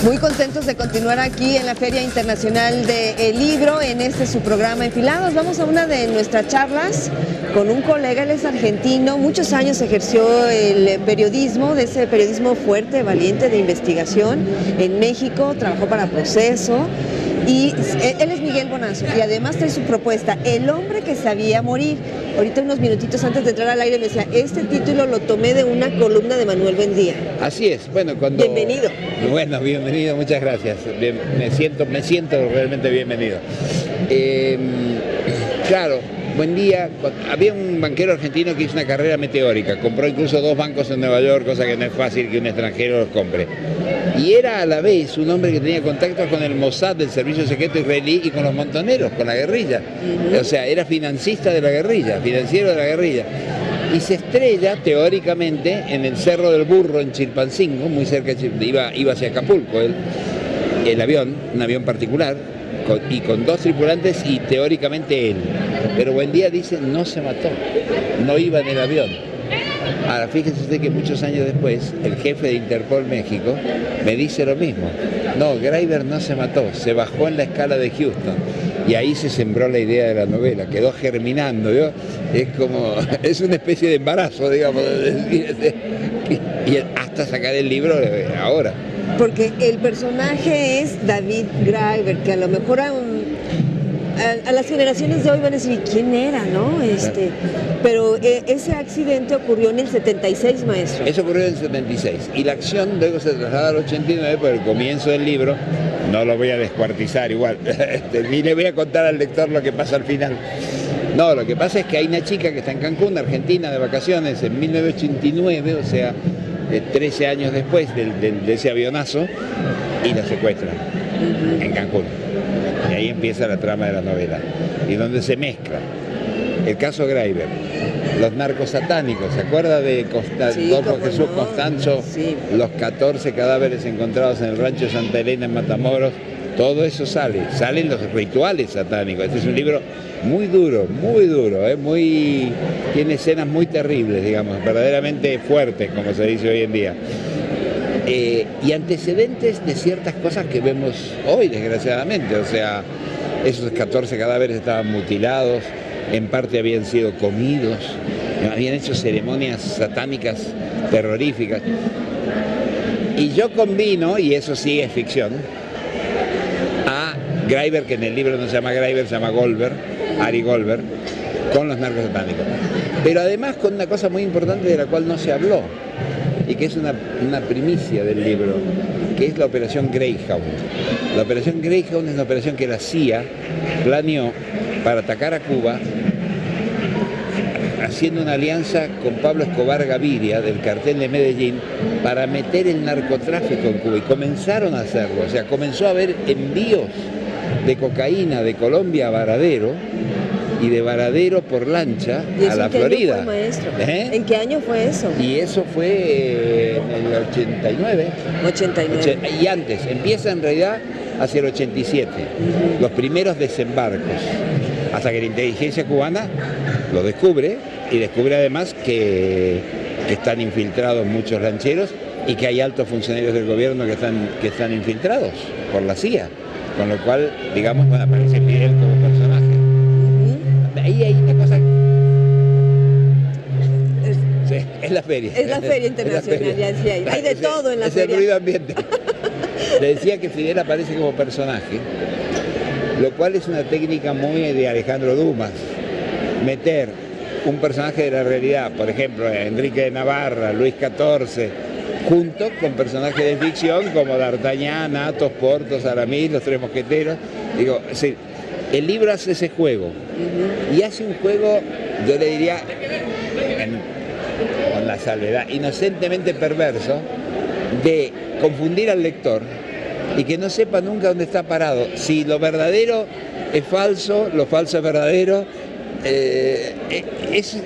Speaker 4: Muy contentos de continuar aquí en la Feria Internacional del Libro, en su programa Enfilados. Vamos a una de nuestras charlas con un colega, él es argentino, muchos años ejerció el periodismo, de ese periodismo fuerte, valiente, de investigación en México, trabajó para Proceso. Y él es Miguel Bonazo y además trae su propuesta, El hombre que sabía morir. Ahorita unos minutitos antes de entrar al aire me decía, este título lo tomé de una columna de Manuel Buendía.
Speaker 5: Así es, bueno, cuando...
Speaker 4: Bienvenido.
Speaker 5: Bueno, bienvenido, muchas gracias. Bien, me siento realmente bienvenido. Claro, Buendía, había un banquero argentino que hizo una carrera meteórica, compró incluso 2 bancos en Nueva York, cosa que no es fácil que un extranjero los compre. Y era a la vez un hombre que tenía contactos con el Mossad del servicio secreto israelí y con los montoneros, con la guerrilla. O sea, era financista de la guerrilla, financiero de la guerrilla. Y se estrella, teóricamente, en el Cerro del Burro, en Chilpancingo, muy cerca de iba hacia Acapulco, el avión, un avión particular, y con 2 tripulantes y teóricamente él. Pero Buendía dice, no se mató, no iba en el avión. Ahora, fíjese usted que muchos años después, el jefe de Interpol México me dice lo mismo. No, Graeber no se mató, se bajó en la escala de Houston. Y ahí se sembró la idea de la novela, quedó germinando, ¿vio? Es una especie de embarazo, digamos, y hasta sacar el libro ahora.
Speaker 4: Porque el personaje es David Graeber, que a lo mejor a las generaciones de hoy van a decir, ¿quién era, no? Pero ese accidente ocurrió en el 76, maestro.
Speaker 5: Eso ocurrió en el 76. Y la acción luego se traslada al 89 por el comienzo del libro. No lo voy a descuartizar igual. Ni le voy a contar al lector lo que pasa al final. No, lo que pasa es que hay una chica que está en Cancún, Argentina, de vacaciones, en 1989, o sea, 13 años después de ese avionazo, y la secuestran en Cancún. Y ahí empieza la trama de la novela, y donde se mezcla el caso Graeber, los narcos satánicos, ¿se acuerda de Adolfo Jesús Constanzo? Sí. Los 14 cadáveres encontrados en el rancho Santa Elena en Matamoros, todo eso salen los rituales satánicos. Este es un libro muy duro, tiene escenas muy terribles, digamos, verdaderamente fuertes, como se dice hoy en día. Y antecedentes de ciertas cosas que vemos hoy, desgraciadamente. O sea, esos 14 cadáveres estaban mutilados, en parte habían sido comidos, habían hecho ceremonias satánicas terroríficas. Y yo combino, y eso sí es ficción, a Graeber, que en el libro no se llama Graeber, se llama Goldberg, Ari Goldberg, con los narcos satánicos. Pero además con una cosa muy importante de la cual no se habló, y que es una primicia del libro, que es la operación Greyhound. La operación Greyhound es una operación que la CIA planeó para atacar a Cuba, haciendo una alianza con Pablo Escobar Gaviria, del cartel de Medellín, para meter el narcotráfico en Cuba. Y comenzaron a hacerlo, o sea, comenzó a haber envíos de cocaína de Colombia a Varadero, y de Varadero por lancha a la Florida.
Speaker 4: ¿En qué año fue, maestro? ¿En qué año fue eso?
Speaker 5: Y eso fue en el 89.
Speaker 4: 89.
Speaker 5: Y antes, empieza en realidad hacia el 87, los primeros desembarcos, hasta que la inteligencia cubana lo descubre, y descubre además que están infiltrados muchos rancheros y que hay altos funcionarios del gobierno que están infiltrados por la CIA, con lo cual, digamos, bueno, aparece Fidel como personaje. Ahí hay una cosa. Sí, es la feria.
Speaker 4: Es la feria internacional, ya decía. Hay de todo en la feria.
Speaker 5: Es el ruido ambiente. Le decía que Fidel aparece como personaje, lo cual es una técnica muy de Alejandro Dumas. Meter un personaje de la realidad, por ejemplo, Enrique de Navarra, Luis XIV, junto con personajes de ficción como D'Artagnan, Athos, Porthos, Aramis, los Tres Mosqueteros. Digo, sí, el libro hace ese juego, y hace un juego, yo le diría, con la salvedad, inocentemente perverso, de confundir al lector y que no sepa nunca dónde está parado. Si lo verdadero es falso, lo falso es verdadero. Es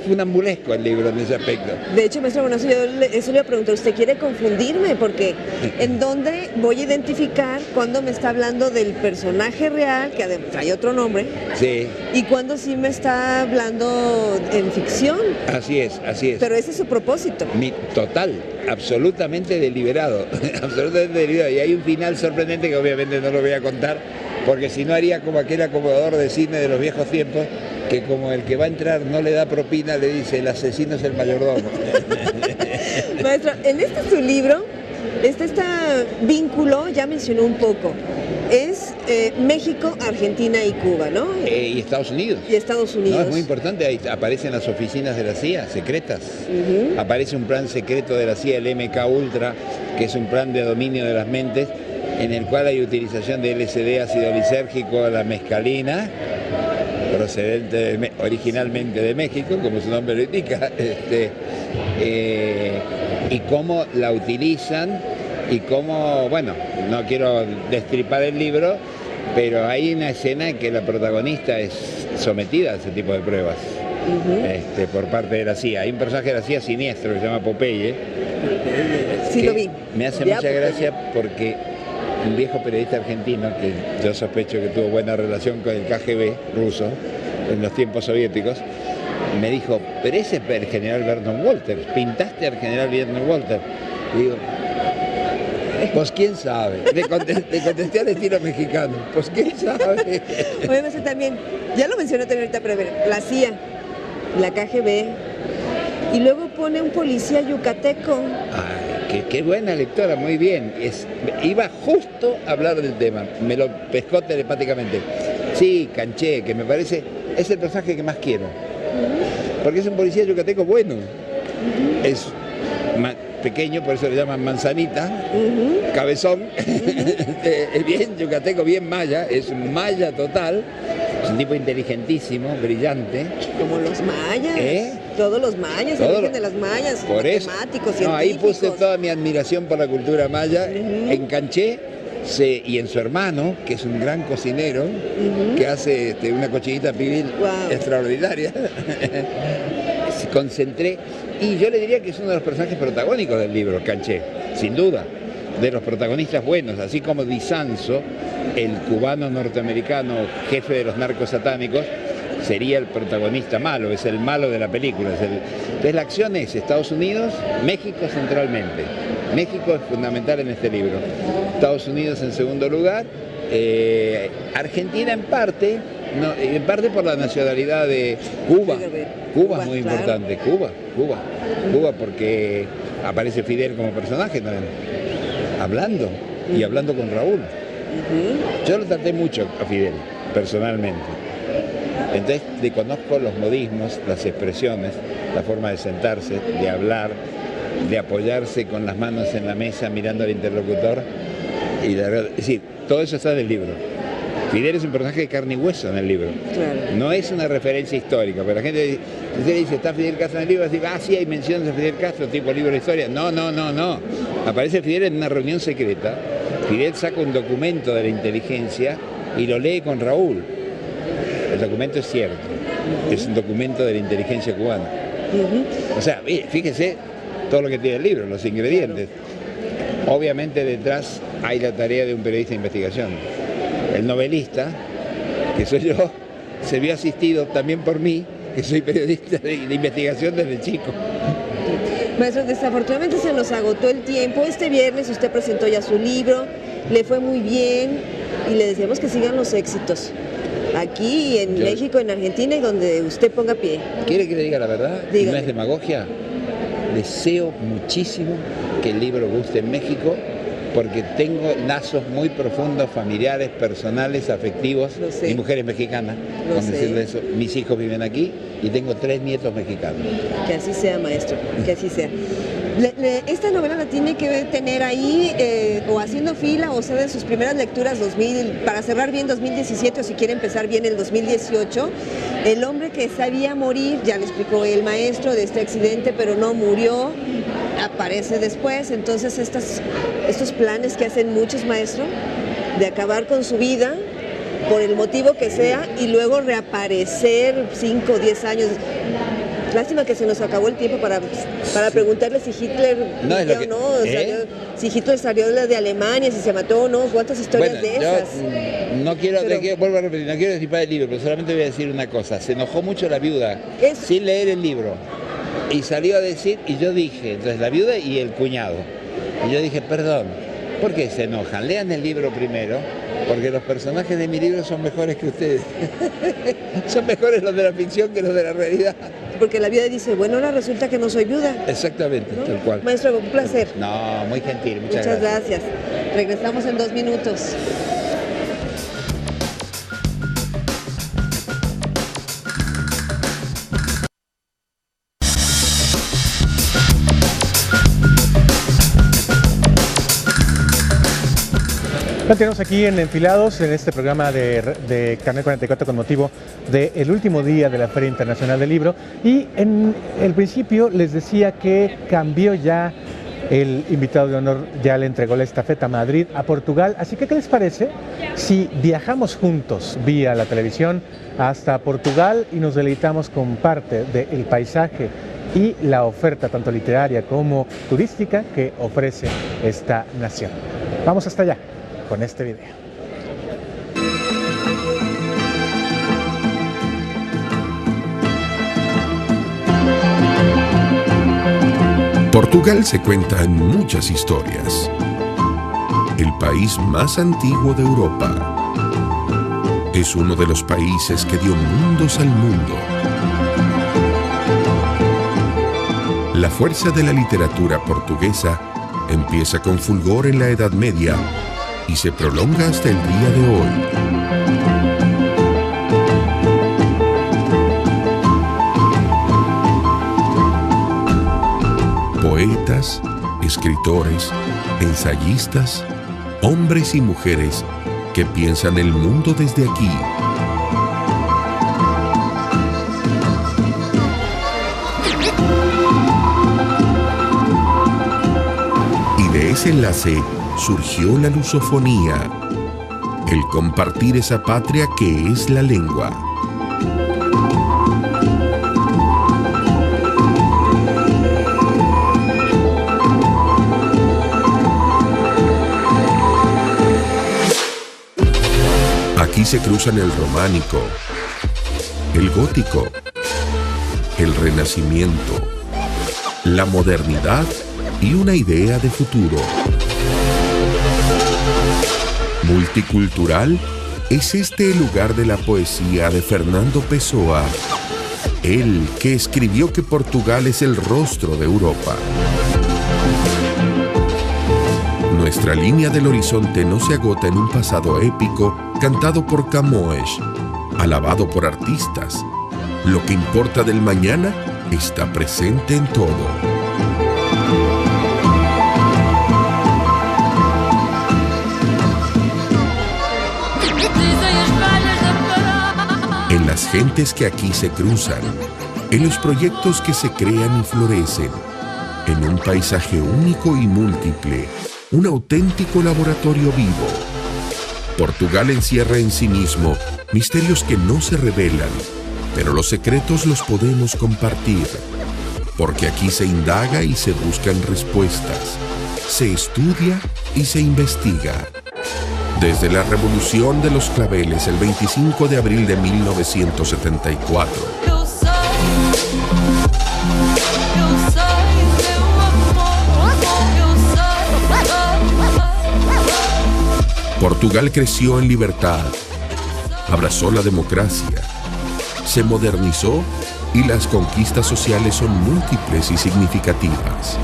Speaker 5: funambulesco el libro en ese aspecto.
Speaker 4: De hecho, maestro Bonazo, yo eso le iba a preguntar, ¿usted quiere confundirme? Porque ¿en dónde voy a identificar cuando me está hablando del personaje real, que además hay otro nombre?
Speaker 5: Sí.
Speaker 4: Y cuando sí me está hablando en ficción.
Speaker 5: Así es, así es.
Speaker 4: Pero ese es su propósito.
Speaker 5: Total, absolutamente deliberado, absolutamente deliberado. Y hay un final sorprendente que obviamente no lo voy a contar, porque si no haría como aquel acomodador de cine de los viejos tiempos, que como el que va a entrar no le da propina, le dice, el asesino es el mayordomo.
Speaker 4: Maestro, en su libro, este vínculo, ya mencionó un poco, es México, Argentina y Cuba, ¿no?
Speaker 5: Y Estados Unidos.
Speaker 4: Y Estados Unidos.
Speaker 5: No, es muy importante, ahí aparecen las oficinas de la CIA, secretas. Aparece un plan secreto de la CIA, el MK Ultra, que es un plan de dominio de las mentes, en el cual hay utilización de LSD, ácido lisérgico, la mescalina, procedente originalmente de México, como su nombre lo indica, y cómo la utilizan, y cómo, bueno, no quiero destripar el libro, pero hay una escena en que la protagonista es sometida a ese tipo de pruebas por parte de la CIA. Hay un personaje de la CIA siniestro que se llama Popeye.
Speaker 4: Sí, lo vi.
Speaker 5: Me hace mucha gracia porque un viejo periodista argentino, que yo sospecho que tuvo buena relación con el KGB ruso en los tiempos soviéticos, me dijo, pero ese es el general Vernon Walters, pintaste al general Vernon Walters. Y digo, pues quién sabe. Le contesté al estilo mexicano, pues quién sabe.
Speaker 4: Oye, también, ya lo mencioné también ahorita, pero la CIA, la KGB, y luego pone un policía yucateco.
Speaker 5: Ay, Qué buena lectora, muy bien. Iba justo a hablar del tema, me lo pescó telepáticamente. Sí, Canché, que me parece, es el personaje que más quiero. Porque es un policía yucateco bueno. Es pequeño, por eso le llaman manzanita, cabezón, es bien yucateco, bien maya, es un maya total, es un tipo inteligentísimo, brillante.
Speaker 4: Como los mayas, todos los mayas, el origen de las mayas,
Speaker 5: por
Speaker 4: matemáticos, científicos.
Speaker 5: Ahí puse toda mi admiración por la cultura maya, en Canché, y en su hermano, que es un gran cocinero, que hace una cochinita pibil extraordinaria. Concentré, y yo le diría que es uno de los personajes protagónicos del libro, Canché, sin duda, de los protagonistas buenos, así como Di Sanzo, el cubano norteamericano, jefe de los narcos satánicos, sería el protagonista malo, es el malo de la película. Entonces la acción es Estados Unidos, México centralmente. México es fundamental en este libro. Estados Unidos en segundo lugar, Argentina en parte por la nacionalidad de Cuba. Cuba es muy importante, Cuba, porque aparece Fidel como personaje también, hablando con Raúl. Yo lo traté mucho a Fidel, personalmente. Entonces le conozco los modismos, las expresiones, la forma de sentarse, de hablar, de apoyarse con las manos en la mesa mirando al interlocutor. Es decir, todo eso está en el libro. Fidel es un personaje de carne y hueso en el libro. Claro. No es una referencia histórica, pero la gente dice, si usted dice, ¿está Fidel Castro en el libro? Dice, sí, hay menciones de Fidel Castro, tipo libro de historia. No. Aparece Fidel en una reunión secreta. Fidel saca un documento de la inteligencia y lo lee con Raúl. El documento es cierto, es un documento de la inteligencia cubana. O sea, fíjese todo lo que tiene el libro, los ingredientes. Obviamente detrás hay la tarea de un periodista de investigación. El novelista, que soy yo, se vio asistido también por mí, que soy periodista de investigación desde chico.
Speaker 4: Maestro, desafortunadamente se nos agotó el tiempo. Este viernes usted presentó ya su libro, le fue muy bien y le deseamos que sigan los éxitos. Aquí, en México, en Argentina y donde usted ponga pie.
Speaker 5: ¿Quiere que le diga la verdad?
Speaker 4: Dígame.
Speaker 5: No es demagogia. Deseo muchísimo que el libro guste en México, porque tengo lazos muy profundos, familiares, personales, afectivos. Mi mujer es mexicana, con decirle eso. Mis hijos viven aquí y tengo 3 nietos mexicanos.
Speaker 4: Que así sea, maestro, que así sea. Esta novela la tiene que tener ahí o haciendo fila, o sea, de sus primeras lecturas para cerrar bien 2017 o si quiere empezar bien el 2018. El hombre que sabía morir, ya le explicó el maestro de este accidente, pero no murió, aparece después. Entonces estos planes que hacen muchos maestros de acabar con su vida por el motivo que sea y luego reaparecer 5 o 10 años. Lástima que se nos acabó el tiempo para preguntarle si Hitler murió o no, si Hitler salió de Alemania, si se mató o no, cuántas historias de esas.
Speaker 5: Vuelvo a repetir, no quiero disipar el libro, pero solamente voy a decir una cosa. Se enojó mucho la viuda sin leer el libro y salió a decir, y yo dije, entonces la viuda y el cuñado, y yo dije, perdón, ¿por qué se enojan? Lean el libro primero, porque los personajes de mi libro son mejores que ustedes. Son mejores los de la ficción que los de la realidad.
Speaker 4: Porque la viuda dice, bueno, ahora resulta que no soy viuda.
Speaker 5: Exactamente, ¿no? Tal cual.
Speaker 4: Maestro, un placer.
Speaker 5: No, muy gentil, muchas
Speaker 4: gracias. Regresamos en 2 minutos.
Speaker 1: Continuamos aquí en Enfilados, en este programa de Canal 44 con motivo del último día de la Feria Internacional del Libro. Y en el principio les decía que cambió ya el invitado de honor, ya le entregó la estafeta a Madrid, a Portugal. Así que, ¿qué les parece si viajamos juntos vía la televisión hasta Portugal y nos deleitamos con parte del paisaje y la oferta tanto literaria como turística que ofrece esta nación? Vamos hasta allá con este video.
Speaker 2: Portugal se cuenta en muchas historias. El país más antiguo de Europa. Es uno de los países que dio mundos al mundo. La fuerza de la literatura portuguesa empieza con fulgor en la Edad Media y se prolonga hasta el día de hoy. Poetas, escritores, ensayistas, hombres y mujeres que piensan el mundo desde aquí. Y de ese enlace surgió la lusofonía, el compartir esa patria que es la lengua. Aquí se cruzan el románico, el gótico, el renacimiento, la modernidad y una idea de futuro. Multicultural es este el lugar de la poesía de Fernando Pessoa, él que escribió que Portugal es el rostro de Europa. Nuestra línea del horizonte no se agota en un pasado épico cantado por Camões, alabado por artistas. Lo que importa del mañana está presente en todo. En las gentes que aquí se cruzan, en los proyectos que se crean y florecen, en un paisaje único y múltiple, un auténtico laboratorio vivo. Portugal encierra en sí mismo misterios que no se revelan, pero los secretos los podemos compartir, porque aquí se indaga y se buscan respuestas, se estudia y se investiga. Desde la Revolución de los Claveles el 25 de abril de 1974, Portugal creció en libertad, abrazó la democracia, se modernizó y las conquistas sociales son múltiples y significativas.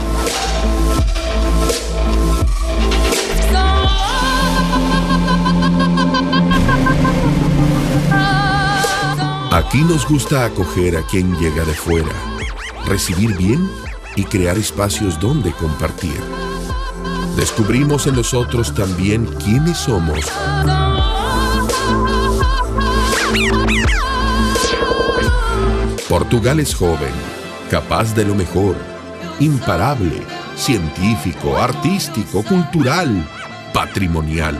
Speaker 2: Aquí nos gusta acoger a quien llega de fuera, recibir bien y crear espacios donde compartir. Descubrimos en nosotros también quiénes somos. Portugal es joven, capaz de lo mejor, imparable, científico, artístico, cultural, patrimonial.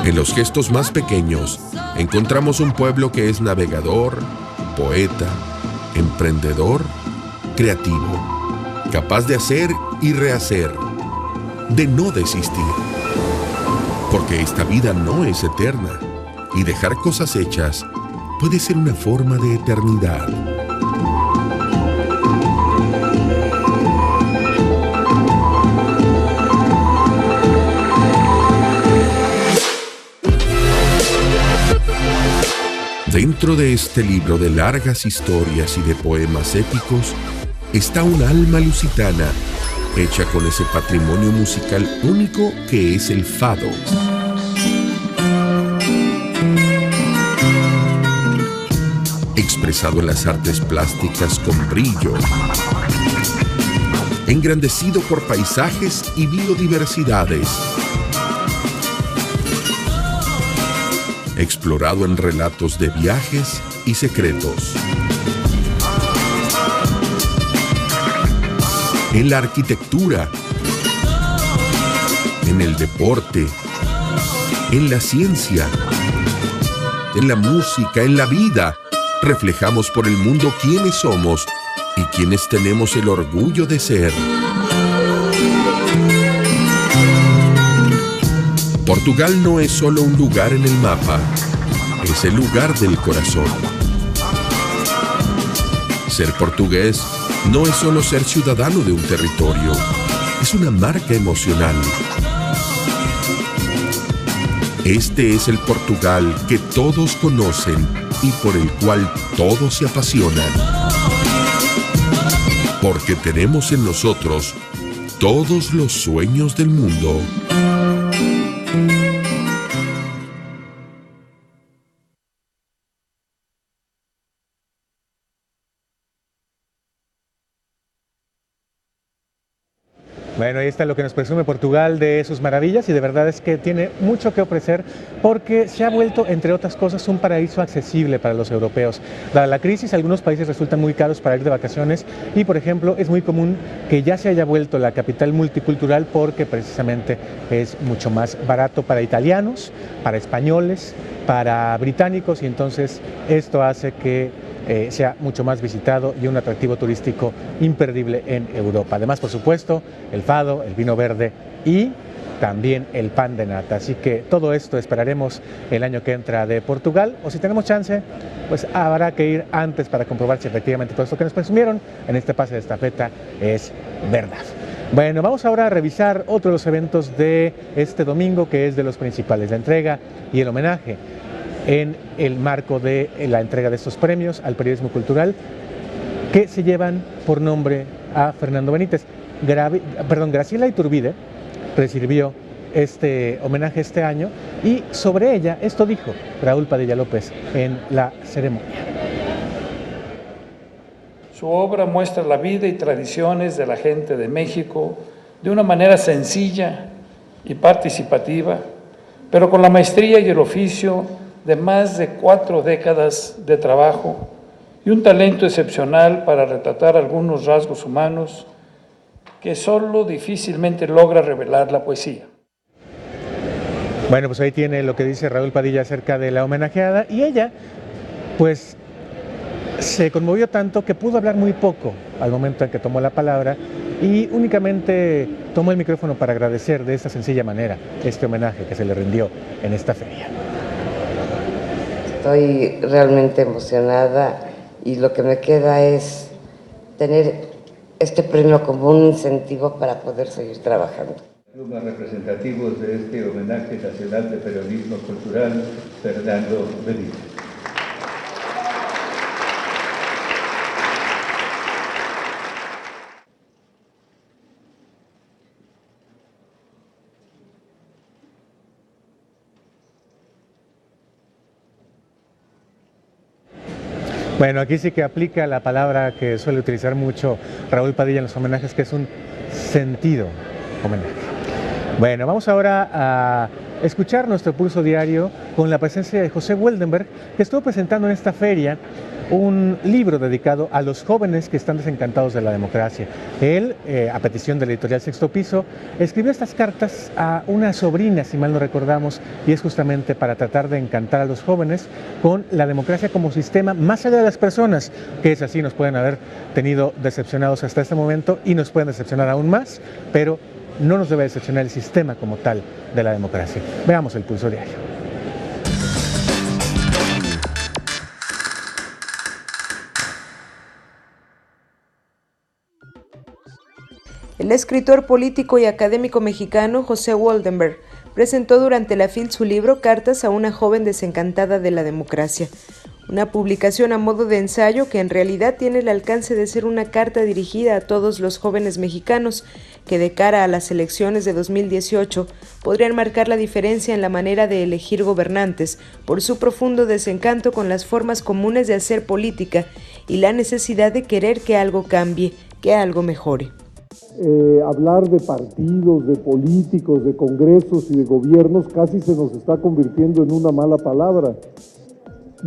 Speaker 2: En los gestos más pequeños encontramos un pueblo que es navegador, poeta, emprendedor, creativo, capaz de hacer y rehacer, de no desistir. Porque esta vida no es eterna y dejar cosas hechas puede ser una forma de eternidad. Dentro de este libro de largas historias y de poemas épicos está un alma lusitana hecha con ese patrimonio musical único que es el fado. Expresado en las artes plásticas con brillo, engrandecido por paisajes y biodiversidades, explorado en relatos de viajes y secretos. En la arquitectura, en el deporte, en la ciencia, en la música, en la vida, reflejamos por el mundo quiénes somos y quiénes tenemos el orgullo de ser. Portugal no es solo un lugar en el mapa, es el lugar del corazón. Ser portugués no es solo ser ciudadano de un territorio, es una marca emocional. Este es el Portugal que todos conocen y por el cual todos se apasionan. Porque tenemos en nosotros todos los sueños del mundo.
Speaker 1: Bueno, ahí está lo que nos presume Portugal de sus maravillas y de verdad es que tiene mucho que ofrecer porque se ha vuelto, entre otras cosas, un paraíso accesible para los europeos. Dada la crisis, algunos países resultan muy caros para ir de vacaciones y, por ejemplo, es muy común que ya se haya vuelto la capital multicultural porque precisamente es mucho más barato para italianos, para españoles, para británicos y entonces esto hace que sea mucho más visitado y un atractivo turístico imperdible en Europa. Además, por supuesto, el fado, el vino verde y también el pan de nata. Así que todo esto esperaremos el año que entra de Portugal, o si tenemos chance, pues habrá que ir antes para comprobar si efectivamente todo esto que nos presumieron en este pase de estafeta es verdad. Bueno, vamos ahora a revisar otro de los eventos de este domingo, que es de los principales, la entrega y el homenaje en el marco de la entrega de estos premios al periodismo cultural que se llevan por nombre a Fernando Benítez. Graciela Iturbide recibió este homenaje este año y sobre ella esto dijo Raúl Padilla López en la ceremonia.
Speaker 16: Su obra muestra la vida y tradiciones de la gente de México de una manera sencilla y participativa, pero con la maestría y el oficio de más de 4 décadas de trabajo y un talento excepcional para retratar algunos rasgos humanos que solo difícilmente logra revelar la poesía.
Speaker 1: Bueno, pues ahí tiene lo que dice Raúl Padilla acerca de la homenajeada y ella, pues, se conmovió tanto que pudo hablar muy poco al momento en que tomó la palabra y únicamente tomó el micrófono para agradecer de esta sencilla manera este homenaje que se le rindió en esta feria.
Speaker 6: Estoy realmente emocionada y lo que me queda es tener este premio como un incentivo para poder seguir trabajando.
Speaker 7: Los más representativos de este homenaje nacional de periodismo cultural, Fernando Benítez.
Speaker 1: Bueno, aquí sí que aplica la palabra que suele utilizar mucho Raúl Padilla en los homenajes, que es un sentido homenaje. Bueno, vamos ahora a escuchar nuestro pulso diario con la presencia de José Weldenberg, que estuvo presentando en esta feria un libro dedicado a los jóvenes que están desencantados de la democracia. Él, a petición de la editorial Sexto Piso, escribió estas cartas a una sobrina, si mal no recordamos, y es justamente para tratar de encantar a los jóvenes con la democracia como sistema, más allá de las personas, que es así, nos pueden haber tenido decepcionados hasta este momento y nos pueden decepcionar aún más, pero no nos debe decepcionar el sistema como tal de la democracia. Veamos el pulso diario.
Speaker 9: El escritor político y académico mexicano José Weldenberg presentó durante la FIL su libro Cartas a una joven desencantada de la democracia, una publicación a modo de ensayo que en realidad tiene el alcance de ser una carta dirigida a todos los jóvenes mexicanos que de cara a las elecciones de 2018 podrían marcar la diferencia en la manera de elegir gobernantes por su profundo desencanto con las formas comunes de hacer política y la necesidad de querer que algo cambie, que algo mejore.
Speaker 10: Hablar de partidos, de políticos, de congresos y de gobiernos casi se nos está convirtiendo en una mala palabra.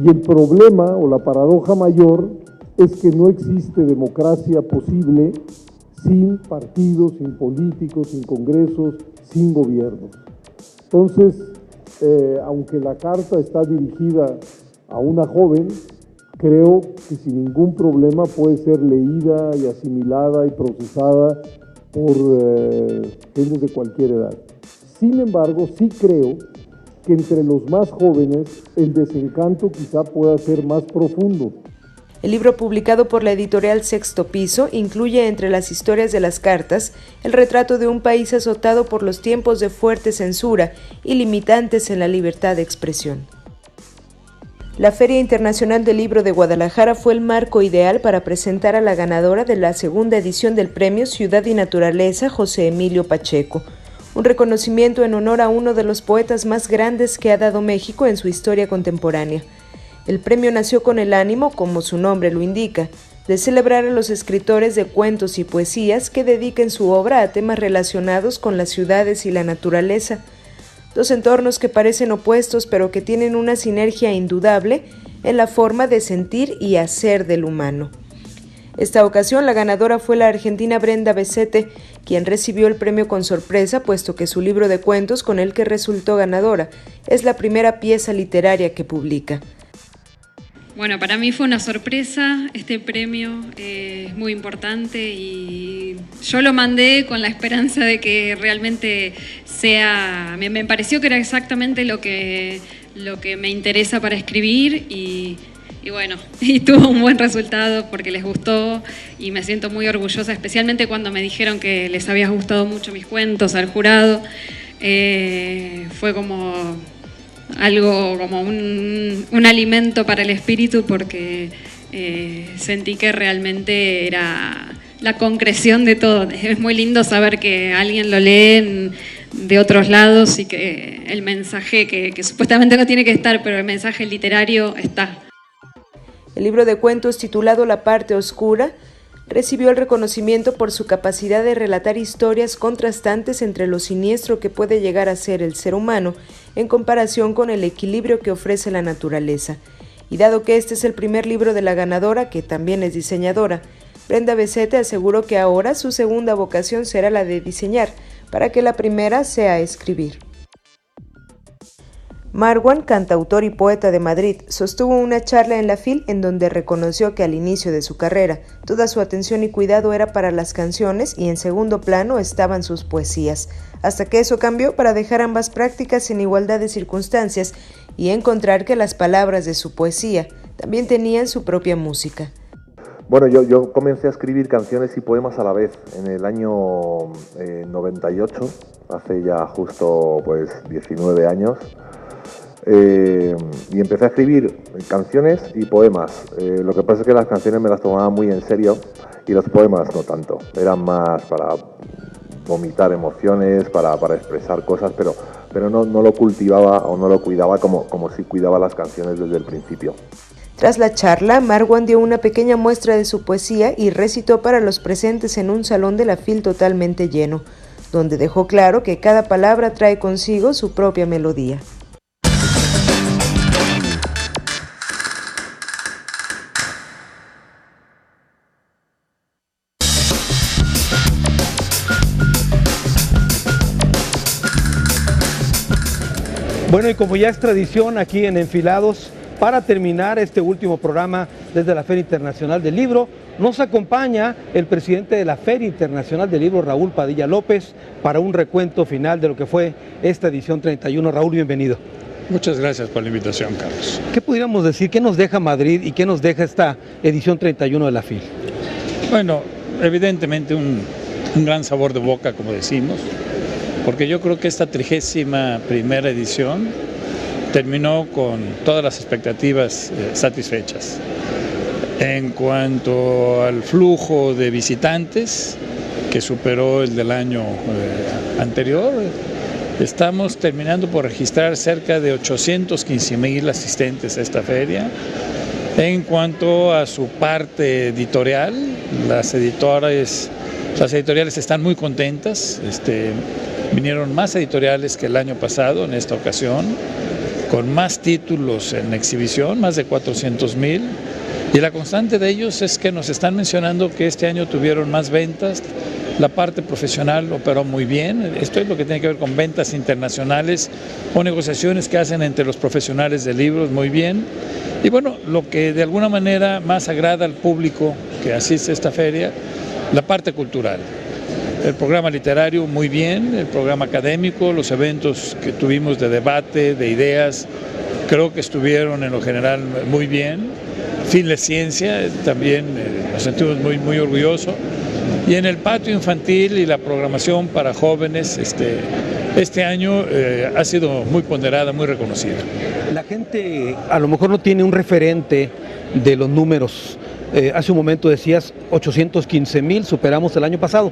Speaker 10: Y el problema o la paradoja mayor es que no existe democracia posible sin partidos, sin políticos, sin congresos, sin gobiernos. Entonces, aunque la carta está dirigida a una joven, creo que sin ningún problema puede ser leída y asimilada y procesada por gentes de cualquier edad. Sin embargo, sí creo que entre los más jóvenes el desencanto quizá pueda ser más profundo.
Speaker 9: El libro publicado por la editorial Sexto Piso incluye entre las historias de las cartas el retrato de un país azotado por los tiempos de fuerte censura y limitantes en la libertad de expresión. La Feria Internacional del Libro de Guadalajara fue el marco ideal para presentar a la ganadora de la segunda edición del premio Ciudad y Naturaleza, José Emilio Pacheco, un reconocimiento en honor a uno de los poetas más grandes que ha dado México en su historia contemporánea. El premio nació con el ánimo, como su nombre lo indica, de celebrar a los escritores de cuentos y poesías que dediquen su obra a temas relacionados con las ciudades y la naturaleza, dos entornos que parecen opuestos pero que tienen una sinergia indudable en la forma de sentir y hacer del humano. Esta ocasión la ganadora fue la argentina Brenda Becete, quien recibió el premio con sorpresa, puesto que su libro de cuentos con el que resultó ganadora es la primera pieza literaria que publica.
Speaker 11: Bueno, para mí fue una sorpresa, este premio es muy importante y yo lo mandé con la esperanza de que realmente sea, me pareció que era exactamente lo que me interesa para escribir y bueno, y tuvo un buen resultado porque les gustó y me siento muy orgullosa, especialmente cuando me dijeron que les había gustado mucho mis cuentos al jurado, fue como algo como un alimento para el espíritu porque sentí que realmente era la concreción de todo. Es muy lindo saber que alguien lo lee de otros lados y que el mensaje que supuestamente no tiene que estar, pero el mensaje literario está.
Speaker 9: El libro de cuentos titulado La parte oscura recibió el reconocimiento por su capacidad de relatar historias contrastantes entre lo siniestro que puede llegar a ser el ser humano en comparación con el equilibrio que ofrece la naturaleza. Y dado que este es el primer libro de la ganadora, que también es diseñadora, Brenda Becete aseguró que ahora su segunda vocación será la de diseñar, para que la primera sea escribir. Marwan, cantautor y poeta de Madrid, sostuvo una charla en la FIL en donde reconoció que al inicio de su carrera toda su atención y cuidado era para las canciones y en segundo plano estaban sus poesías, hasta que eso cambió para dejar ambas prácticas en igualdad de circunstancias y encontrar que las palabras de su poesía también tenían su propia música.
Speaker 12: Bueno, yo comencé a escribir canciones y poemas a la vez en el año 98, hace ya justo 19 años. Y empecé a escribir canciones y poemas. Lo que pasa es que las canciones me las tomaba muy en serio y los poemas no tanto. Eran más para vomitar emociones, para expresar cosas, pero no lo cultivaba o no lo cuidaba como si cuidaba las canciones desde el principio.
Speaker 9: Tras la charla, Marwan dio una pequeña muestra de su poesía y recitó para los presentes en un salón de la FIL totalmente lleno, donde dejó claro que cada palabra trae consigo su propia melodía.
Speaker 13: Bueno, y como ya es tradición aquí en Enfilados, para terminar este último programa desde la Feria Internacional del Libro, nos acompaña el presidente de la Feria Internacional del Libro, Raúl Padilla López, para un recuento final de lo que fue esta edición 31. Raúl, bienvenido.
Speaker 14: Muchas gracias por la invitación, Carlos.
Speaker 13: ¿Qué pudiéramos decir? ¿Qué nos deja Madrid y qué nos deja esta edición 31 de la FIL?
Speaker 14: Bueno, evidentemente un gran sabor de boca, como decimos, porque yo creo que esta 31ª edición terminó con todas las expectativas satisfechas. En cuanto al flujo de visitantes, que superó el del año anterior, estamos terminando por registrar cerca de 815,000 asistentes a esta feria. En cuanto a su parte editorial, las editoriales están muy contentas. Vinieron más editoriales que el año pasado en esta ocasión, con más títulos en exhibición, más de 400,000, y la constante de ellos es que nos están mencionando que este año tuvieron más ventas, la parte profesional operó muy bien, esto es lo que tiene que ver con ventas internacionales o negociaciones que hacen entre los profesionales de libros muy bien, y bueno, lo que de alguna manera más agrada al público que asiste a esta feria, la parte cultural. El programa literario muy bien, el programa académico, los eventos que tuvimos de debate, de ideas, creo que estuvieron en lo general muy bien. Fin de ciencia, también nos sentimos muy orgullosos. Y en el patio infantil y la programación para jóvenes, este año ha sido muy ponderada, muy reconocida.
Speaker 13: La gente a lo mejor no tiene un referente de los números. Hace un momento decías 815,000, superamos el año pasado.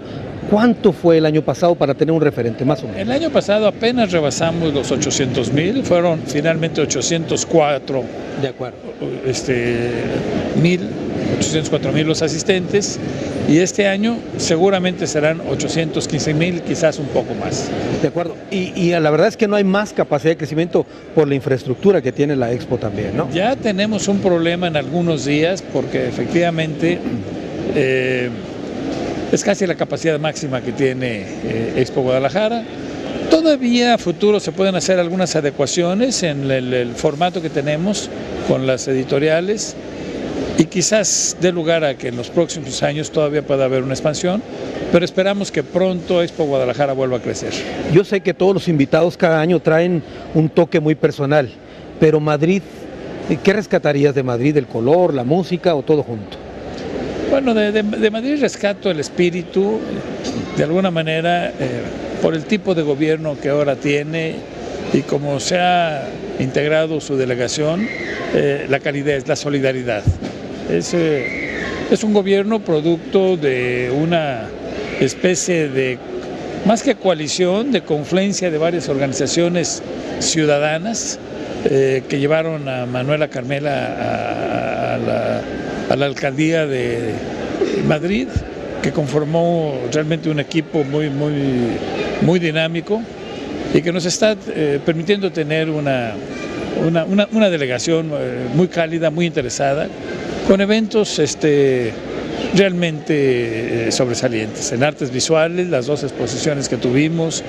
Speaker 13: ¿Cuánto fue el año pasado para tener un referente, más o menos?
Speaker 14: El año pasado apenas rebasamos los 800,000, fueron finalmente 804.
Speaker 13: De acuerdo.
Speaker 14: 804,000 los asistentes, y este año seguramente serán 815,000, quizás un poco más.
Speaker 13: De acuerdo. Y la verdad es que no hay más capacidad de crecimiento por la infraestructura que tiene la Expo también, ¿no?
Speaker 14: Ya tenemos un problema en algunos días porque efectivamente es casi la capacidad máxima que tiene Expo Guadalajara. Todavía a futuro se pueden hacer algunas adecuaciones en el formato que tenemos con las editoriales, y quizás dé lugar a que en los próximos años todavía pueda haber una expansión, pero esperamos que pronto Expo Guadalajara vuelva a crecer.
Speaker 13: Yo sé que todos los invitados cada año traen un toque muy personal, pero Madrid, ¿qué rescatarías de Madrid? ¿El color, la música o todo junto?
Speaker 14: Bueno, de Madrid rescato el espíritu, de alguna manera, por el tipo de gobierno que ahora tiene y cómo se ha integrado su delegación, la calidez, la solidaridad. Es un gobierno producto de una especie de, más que coalición, de confluencia de varias organizaciones ciudadanas que llevaron a Manuela Carmela a la alcaldía de Madrid, que conformó realmente un equipo muy dinámico y que nos está permitiendo tener una delegación muy cálida, muy interesada, con eventos realmente sobresalientes. En artes visuales, las 2 exposiciones que tuvimos,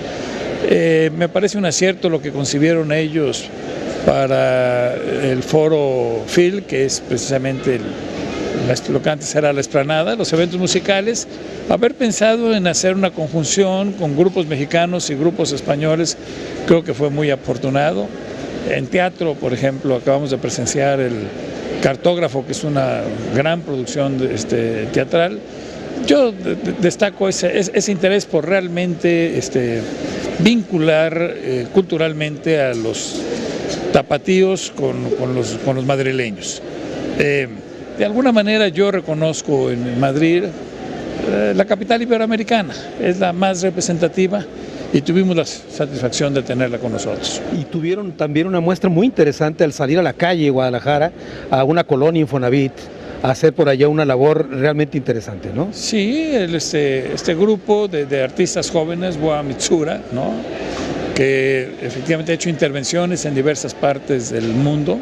Speaker 14: me parece un acierto lo que concibieron ellos para el foro Phil, que es precisamente lo que antes era la explanada, los eventos musicales. Haber pensado en hacer una conjunción con grupos mexicanos y grupos españoles, creo que fue muy afortunado. En teatro, por ejemplo, acabamos de presenciar el Cartógrafo, que es una gran producción teatral. Yo destaco ese interés por realmente vincular culturalmente a los tapatíos con los madrileños. De alguna manera yo reconozco en Madrid la capital iberoamericana, es la más representativa, y tuvimos la satisfacción de tenerla con nosotros.
Speaker 13: Y tuvieron también una muestra muy interesante al salir a la calle Guadalajara, a una colonia Infonavit, a hacer por allá una labor realmente interesante, ¿no?
Speaker 14: Sí, este grupo de artistas jóvenes, Boa Mitsura, ¿no?, que efectivamente ha hecho intervenciones en diversas partes del mundo,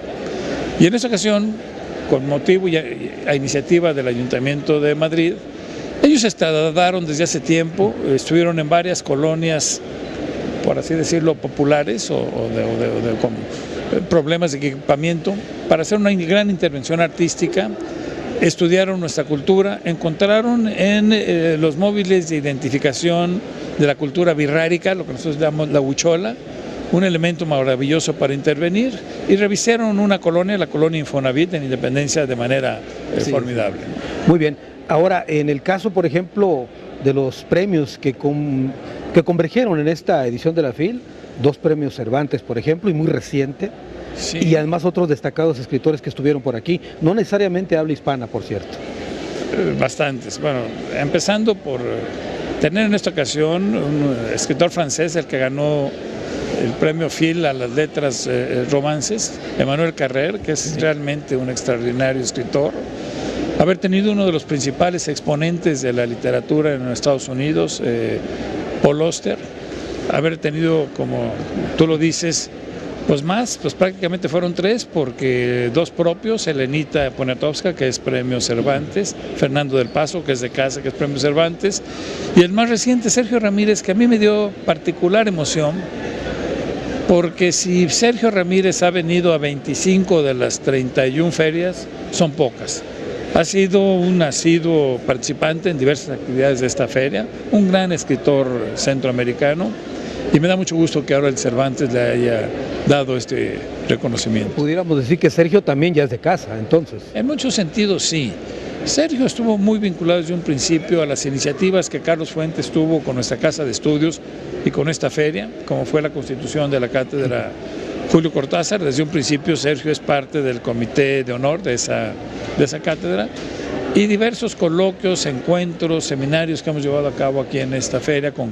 Speaker 14: y en esta ocasión, con motivo y a iniciativa del Ayuntamiento de Madrid, ellos se trasladaron desde hace tiempo, estuvieron en varias colonias, por así decirlo, populares con problemas de equipamiento, para hacer una gran intervención artística. Estudiaron nuestra cultura, encontraron en los móviles de identificación de la cultura birrárica, lo que nosotros llamamos la huichola, un elemento maravilloso para intervenir, y revisaron una colonia, la colonia Infonavit, en Independencia, de manera formidable.
Speaker 13: Muy bien. Ahora, en el caso, por ejemplo, de los premios que convergieron en esta edición de la FIL, 2 premios Cervantes, por ejemplo, y muy reciente, sí, y además otros destacados escritores que estuvieron por aquí, no necesariamente habla hispana, por cierto.
Speaker 14: Bastantes. Bueno, empezando por tener en esta ocasión un escritor francés, el que ganó el premio Phil a las letras romances, Emmanuel Carrère, que es realmente un extraordinario escritor. Haber tenido uno de los principales exponentes de la literatura en Estados Unidos, Paul Auster. Haber tenido, como tú lo dices, pues prácticamente fueron 3, porque 2 propios, Elenita Poniatowska, que es premio Cervantes, Fernando del Paso, que es de casa, que es premio Cervantes, y el más reciente, Sergio Ramírez, que a mí me dio particular emoción, porque si Sergio Ramírez ha venido a 25 de las 31 ferias, son pocas. Ha sido un asiduo participante en diversas actividades de esta feria, un gran escritor centroamericano, y me da mucho gusto que ahora el Cervantes le haya dado este reconocimiento.
Speaker 13: Pudiéramos decir que Sergio también ya es de casa, entonces.
Speaker 14: En muchos sentidos sí. Sergio estuvo muy vinculado desde un principio a las iniciativas que Carlos Fuentes tuvo con nuestra casa de estudios y con esta feria, como fue la constitución de la cátedra Julio Cortázar. Desde un principio Sergio es parte del comité de honor de esa cátedra, y diversos coloquios, encuentros, seminarios que hemos llevado a cabo aquí en esta feria con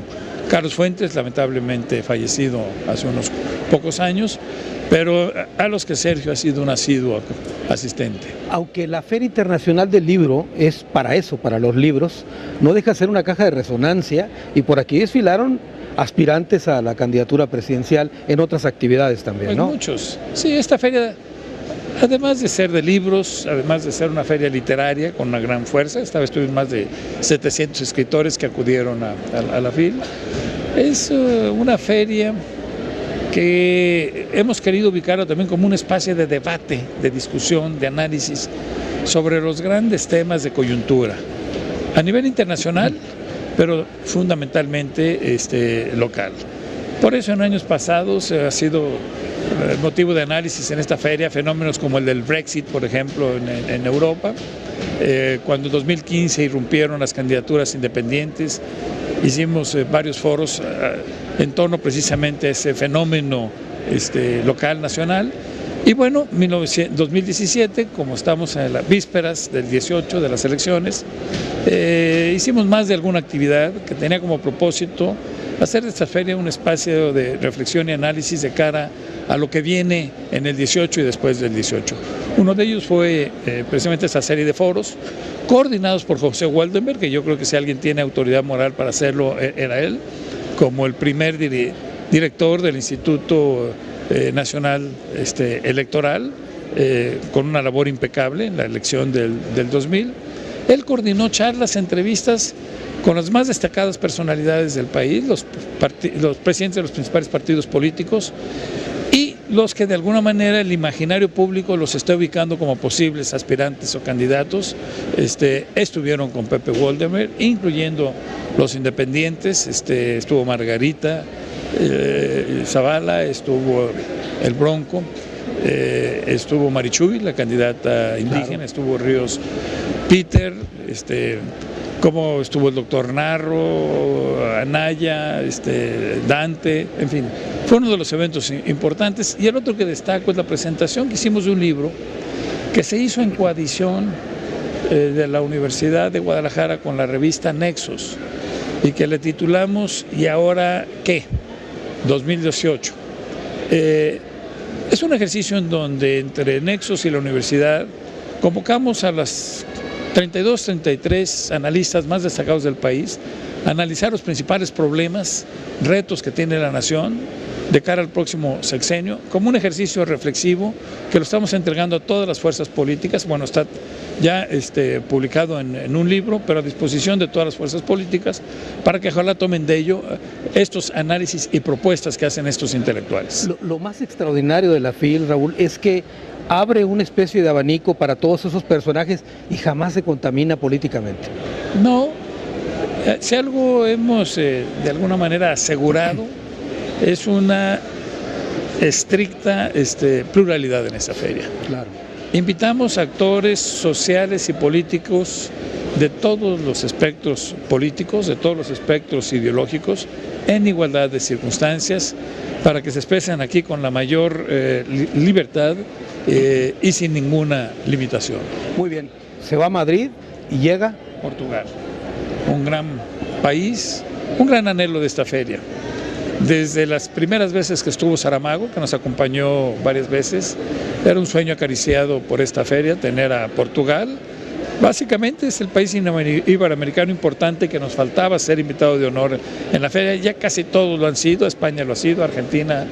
Speaker 14: Carlos Fuentes, lamentablemente fallecido hace unos pocos años, pero a los que Sergio ha sido un asiduo asistente.
Speaker 13: Aunque la Feria Internacional del Libro es para eso, para los libros, no deja de ser una caja de resonancia, y por aquí desfilaron aspirantes a la candidatura presidencial en otras actividades también,
Speaker 14: pues
Speaker 13: ¿no?
Speaker 14: Muchos. Sí, esta feria, además de ser de libros, además de ser una feria literaria con una gran fuerza, esta vez tuvimos más de 700 escritores que acudieron a la FIL, es una feria que hemos querido ubicarlo también como un espacio de debate, de discusión, de análisis sobre los grandes temas de coyuntura, a nivel internacional, pero fundamentalmente local. Por eso en años pasados ha sido motivo de análisis en esta feria fenómenos como el del Brexit, por ejemplo, en Europa. Cuando en 2015 irrumpieron las candidaturas independientes, hicimos varios foros en torno precisamente a ese fenómeno local, nacional. Y bueno, 2017, como estamos en las vísperas del 18 de las elecciones, hicimos más de alguna actividad que tenía como propósito hacer de esta feria un espacio de reflexión y análisis de cara a lo que viene en el 18 y después del 18. Uno de ellos fue precisamente esta serie de foros, coordinados por José Waldenberg, que yo creo que si alguien tiene autoridad moral para hacerlo, era él, como el primer director del Instituto Nacional Electoral, con una labor impecable en la elección del 2000. Él coordinó charlas, entrevistas con las más destacadas personalidades del país, los presidentes de los principales partidos políticos y los que de alguna manera el imaginario público los está ubicando como posibles aspirantes o candidatos. Estuvieron con Pepe Waldenberg, incluyendo los independientes, estuvo Margarita Zavala, estuvo el Bronco, estuvo Marichuy, la candidata indígena, claro. Estuvo Ríos Peter, como estuvo el doctor Narro, Anaya, Dante, en fin, fue uno de los eventos importantes. Y el otro que destaco es la presentación que hicimos de un libro que se hizo en coadición de la Universidad de Guadalajara con la revista Nexos, y que le titulamos ¿Y ahora qué? 2018. Es un ejercicio en donde entre Nexos y la universidad convocamos a las 33 analistas más destacados del país a analizar los principales problemas, retos que tiene la nación de cara al próximo sexenio, como un ejercicio reflexivo que lo estamos entregando a todas las fuerzas políticas. Bueno, está ya publicado en un libro, pero a disposición de todas las fuerzas políticas para que ojalá tomen de ello estos análisis y propuestas que hacen estos intelectuales.
Speaker 13: Lo más extraordinario de la FIL, Raúl, es que abre una especie de abanico para todos esos personajes y jamás se contamina políticamente.
Speaker 14: No, si algo hemos de alguna manera asegurado es una estricta pluralidad en esta feria.
Speaker 13: Claro.
Speaker 14: Invitamos a actores sociales y políticos de todos los espectros políticos, de todos los espectros ideológicos, en igualdad de circunstancias, para que se expresen aquí con la mayor libertad y sin ninguna limitación.
Speaker 13: Muy bien, se va a Madrid y llega
Speaker 14: Portugal, un gran país, un gran anhelo de esta feria. Desde las primeras veces que estuvo Saramago, que nos acompañó varias veces, era un sueño acariciado por esta feria, tener a Portugal. Básicamente es el país iberoamericano importante que nos faltaba ser invitado de honor en la feria. Ya casi todos lo han sido, España lo ha sido, Argentina,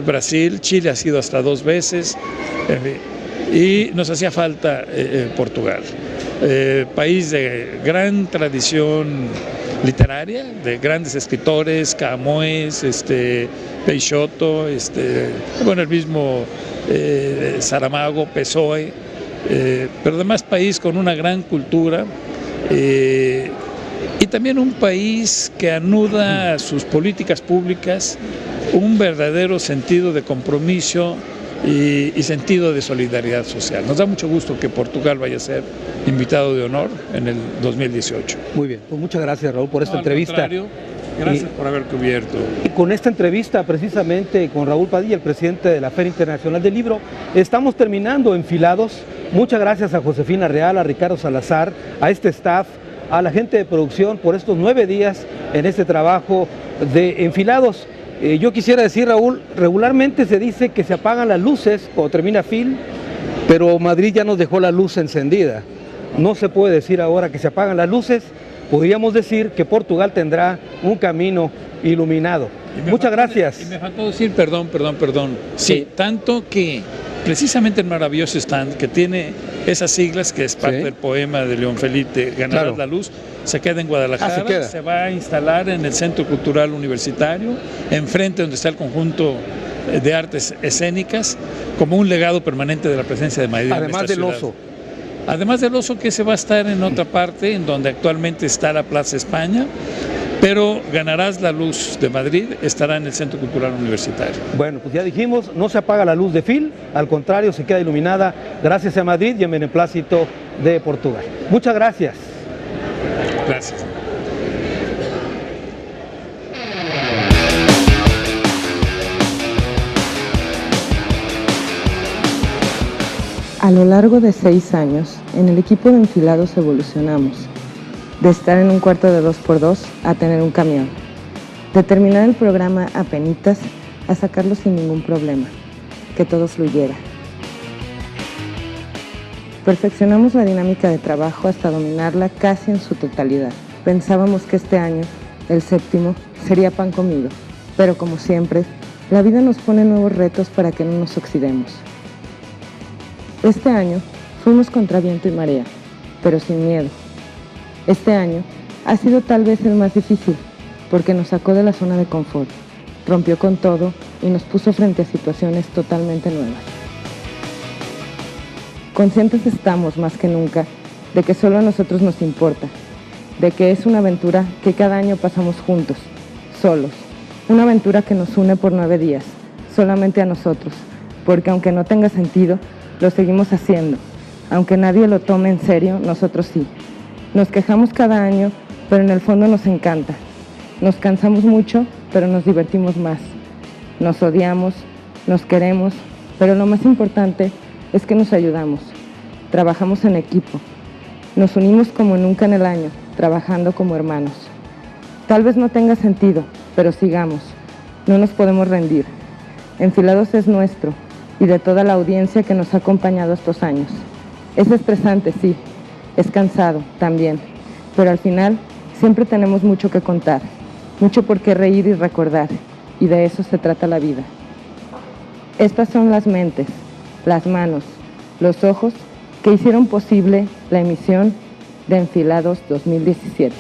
Speaker 14: Brasil, Chile ha sido hasta 2 veces, y nos hacía falta Portugal. País de gran tradición literaria, de grandes escritores, Camões, Peixoto, bueno, el mismo Saramago, Pessoa, pero además país con una gran cultura y también un país que anuda a sus políticas públicas un verdadero sentido de compromiso y sentido de solidaridad social. Nos da mucho gusto que Portugal vaya a ser invitado de honor en el 2018.
Speaker 13: Muy bien, pues muchas gracias, Raúl, por esta entrevista.
Speaker 14: Gracias por haber cubierto.
Speaker 13: Y con esta entrevista precisamente con Raúl Padilla, el presidente de la Feria Internacional del Libro, estamos terminando Enfilados. Muchas gracias a Josefina Real, a Ricardo Salazar, a este staff, a la gente de producción por estos 9 días en este trabajo de Enfilados. Yo quisiera decir, Raúl, regularmente se dice que se apagan las luces cuando termina FIL, pero Madrid ya nos dejó la luz encendida. No se puede decir ahora que se apagan las luces. Podríamos decir que Portugal tendrá un camino iluminado. Muchas gracias.
Speaker 14: Y me faltó decir, perdón. Sí, tanto que precisamente el maravilloso stand que tiene esas siglas, que es parte del poema de León Felipe, Ganarás la Luz, se queda en Guadalajara, se va a instalar en el Centro Cultural Universitario, enfrente donde está el conjunto de artes escénicas, como un legado permanente de la presencia de Madrid.
Speaker 13: Además del oso.
Speaker 14: Además del oso, que se va a estar en otra parte, en donde actualmente está la Plaza España, pero Ganarás la Luz de Madrid estará en el Centro Cultural Universitario.
Speaker 13: Bueno, pues ya dijimos, no se apaga la luz de FIL, al contrario, se queda iluminada gracias a Madrid y en beneplácito de Portugal. Muchas gracias.
Speaker 14: Gracias.
Speaker 8: A lo largo de 6 años, en el equipo de Enfilados evolucionamos, de estar en un cuarto de 2x2 a tener un camión, de terminar el programa a penitas a sacarlo sin ningún problema, que todo fluyera. Perfeccionamos la dinámica de trabajo hasta dominarla casi en su totalidad. Pensábamos que este año, el 7º, sería pan comido, pero como siempre, la vida nos pone nuevos retos para que no nos oxidemos. Este año fuimos contra viento y marea, pero sin miedo. Este año ha sido tal vez el más difícil, porque nos sacó de la zona de confort, rompió con todo y nos puso frente a situaciones totalmente nuevas. Conscientes estamos más que nunca de que solo a nosotros nos importa, de que es una aventura que cada año pasamos juntos, solos, una aventura que nos une por 9 días, solamente a nosotros, porque aunque no tenga sentido, lo seguimos haciendo. Aunque nadie lo tome en serio, nosotros sí. Nos quejamos cada año, pero en el fondo nos encanta. Nos cansamos mucho, pero nos divertimos más. Nos odiamos, nos queremos, pero lo más importante es que nos ayudamos. Trabajamos en equipo. Nos unimos como nunca en el año, trabajando como hermanos. Tal vez no tenga sentido, pero sigamos. No nos podemos rendir. Enfilados es nuestro, y de toda la audiencia que nos ha acompañado estos años. Es estresante, sí, es cansado también, pero al final siempre tenemos mucho que contar, mucho por qué reír y recordar, y de eso se trata la vida. Estas son las mentes, las manos, los ojos que hicieron posible la emisión de Enfilados 2017.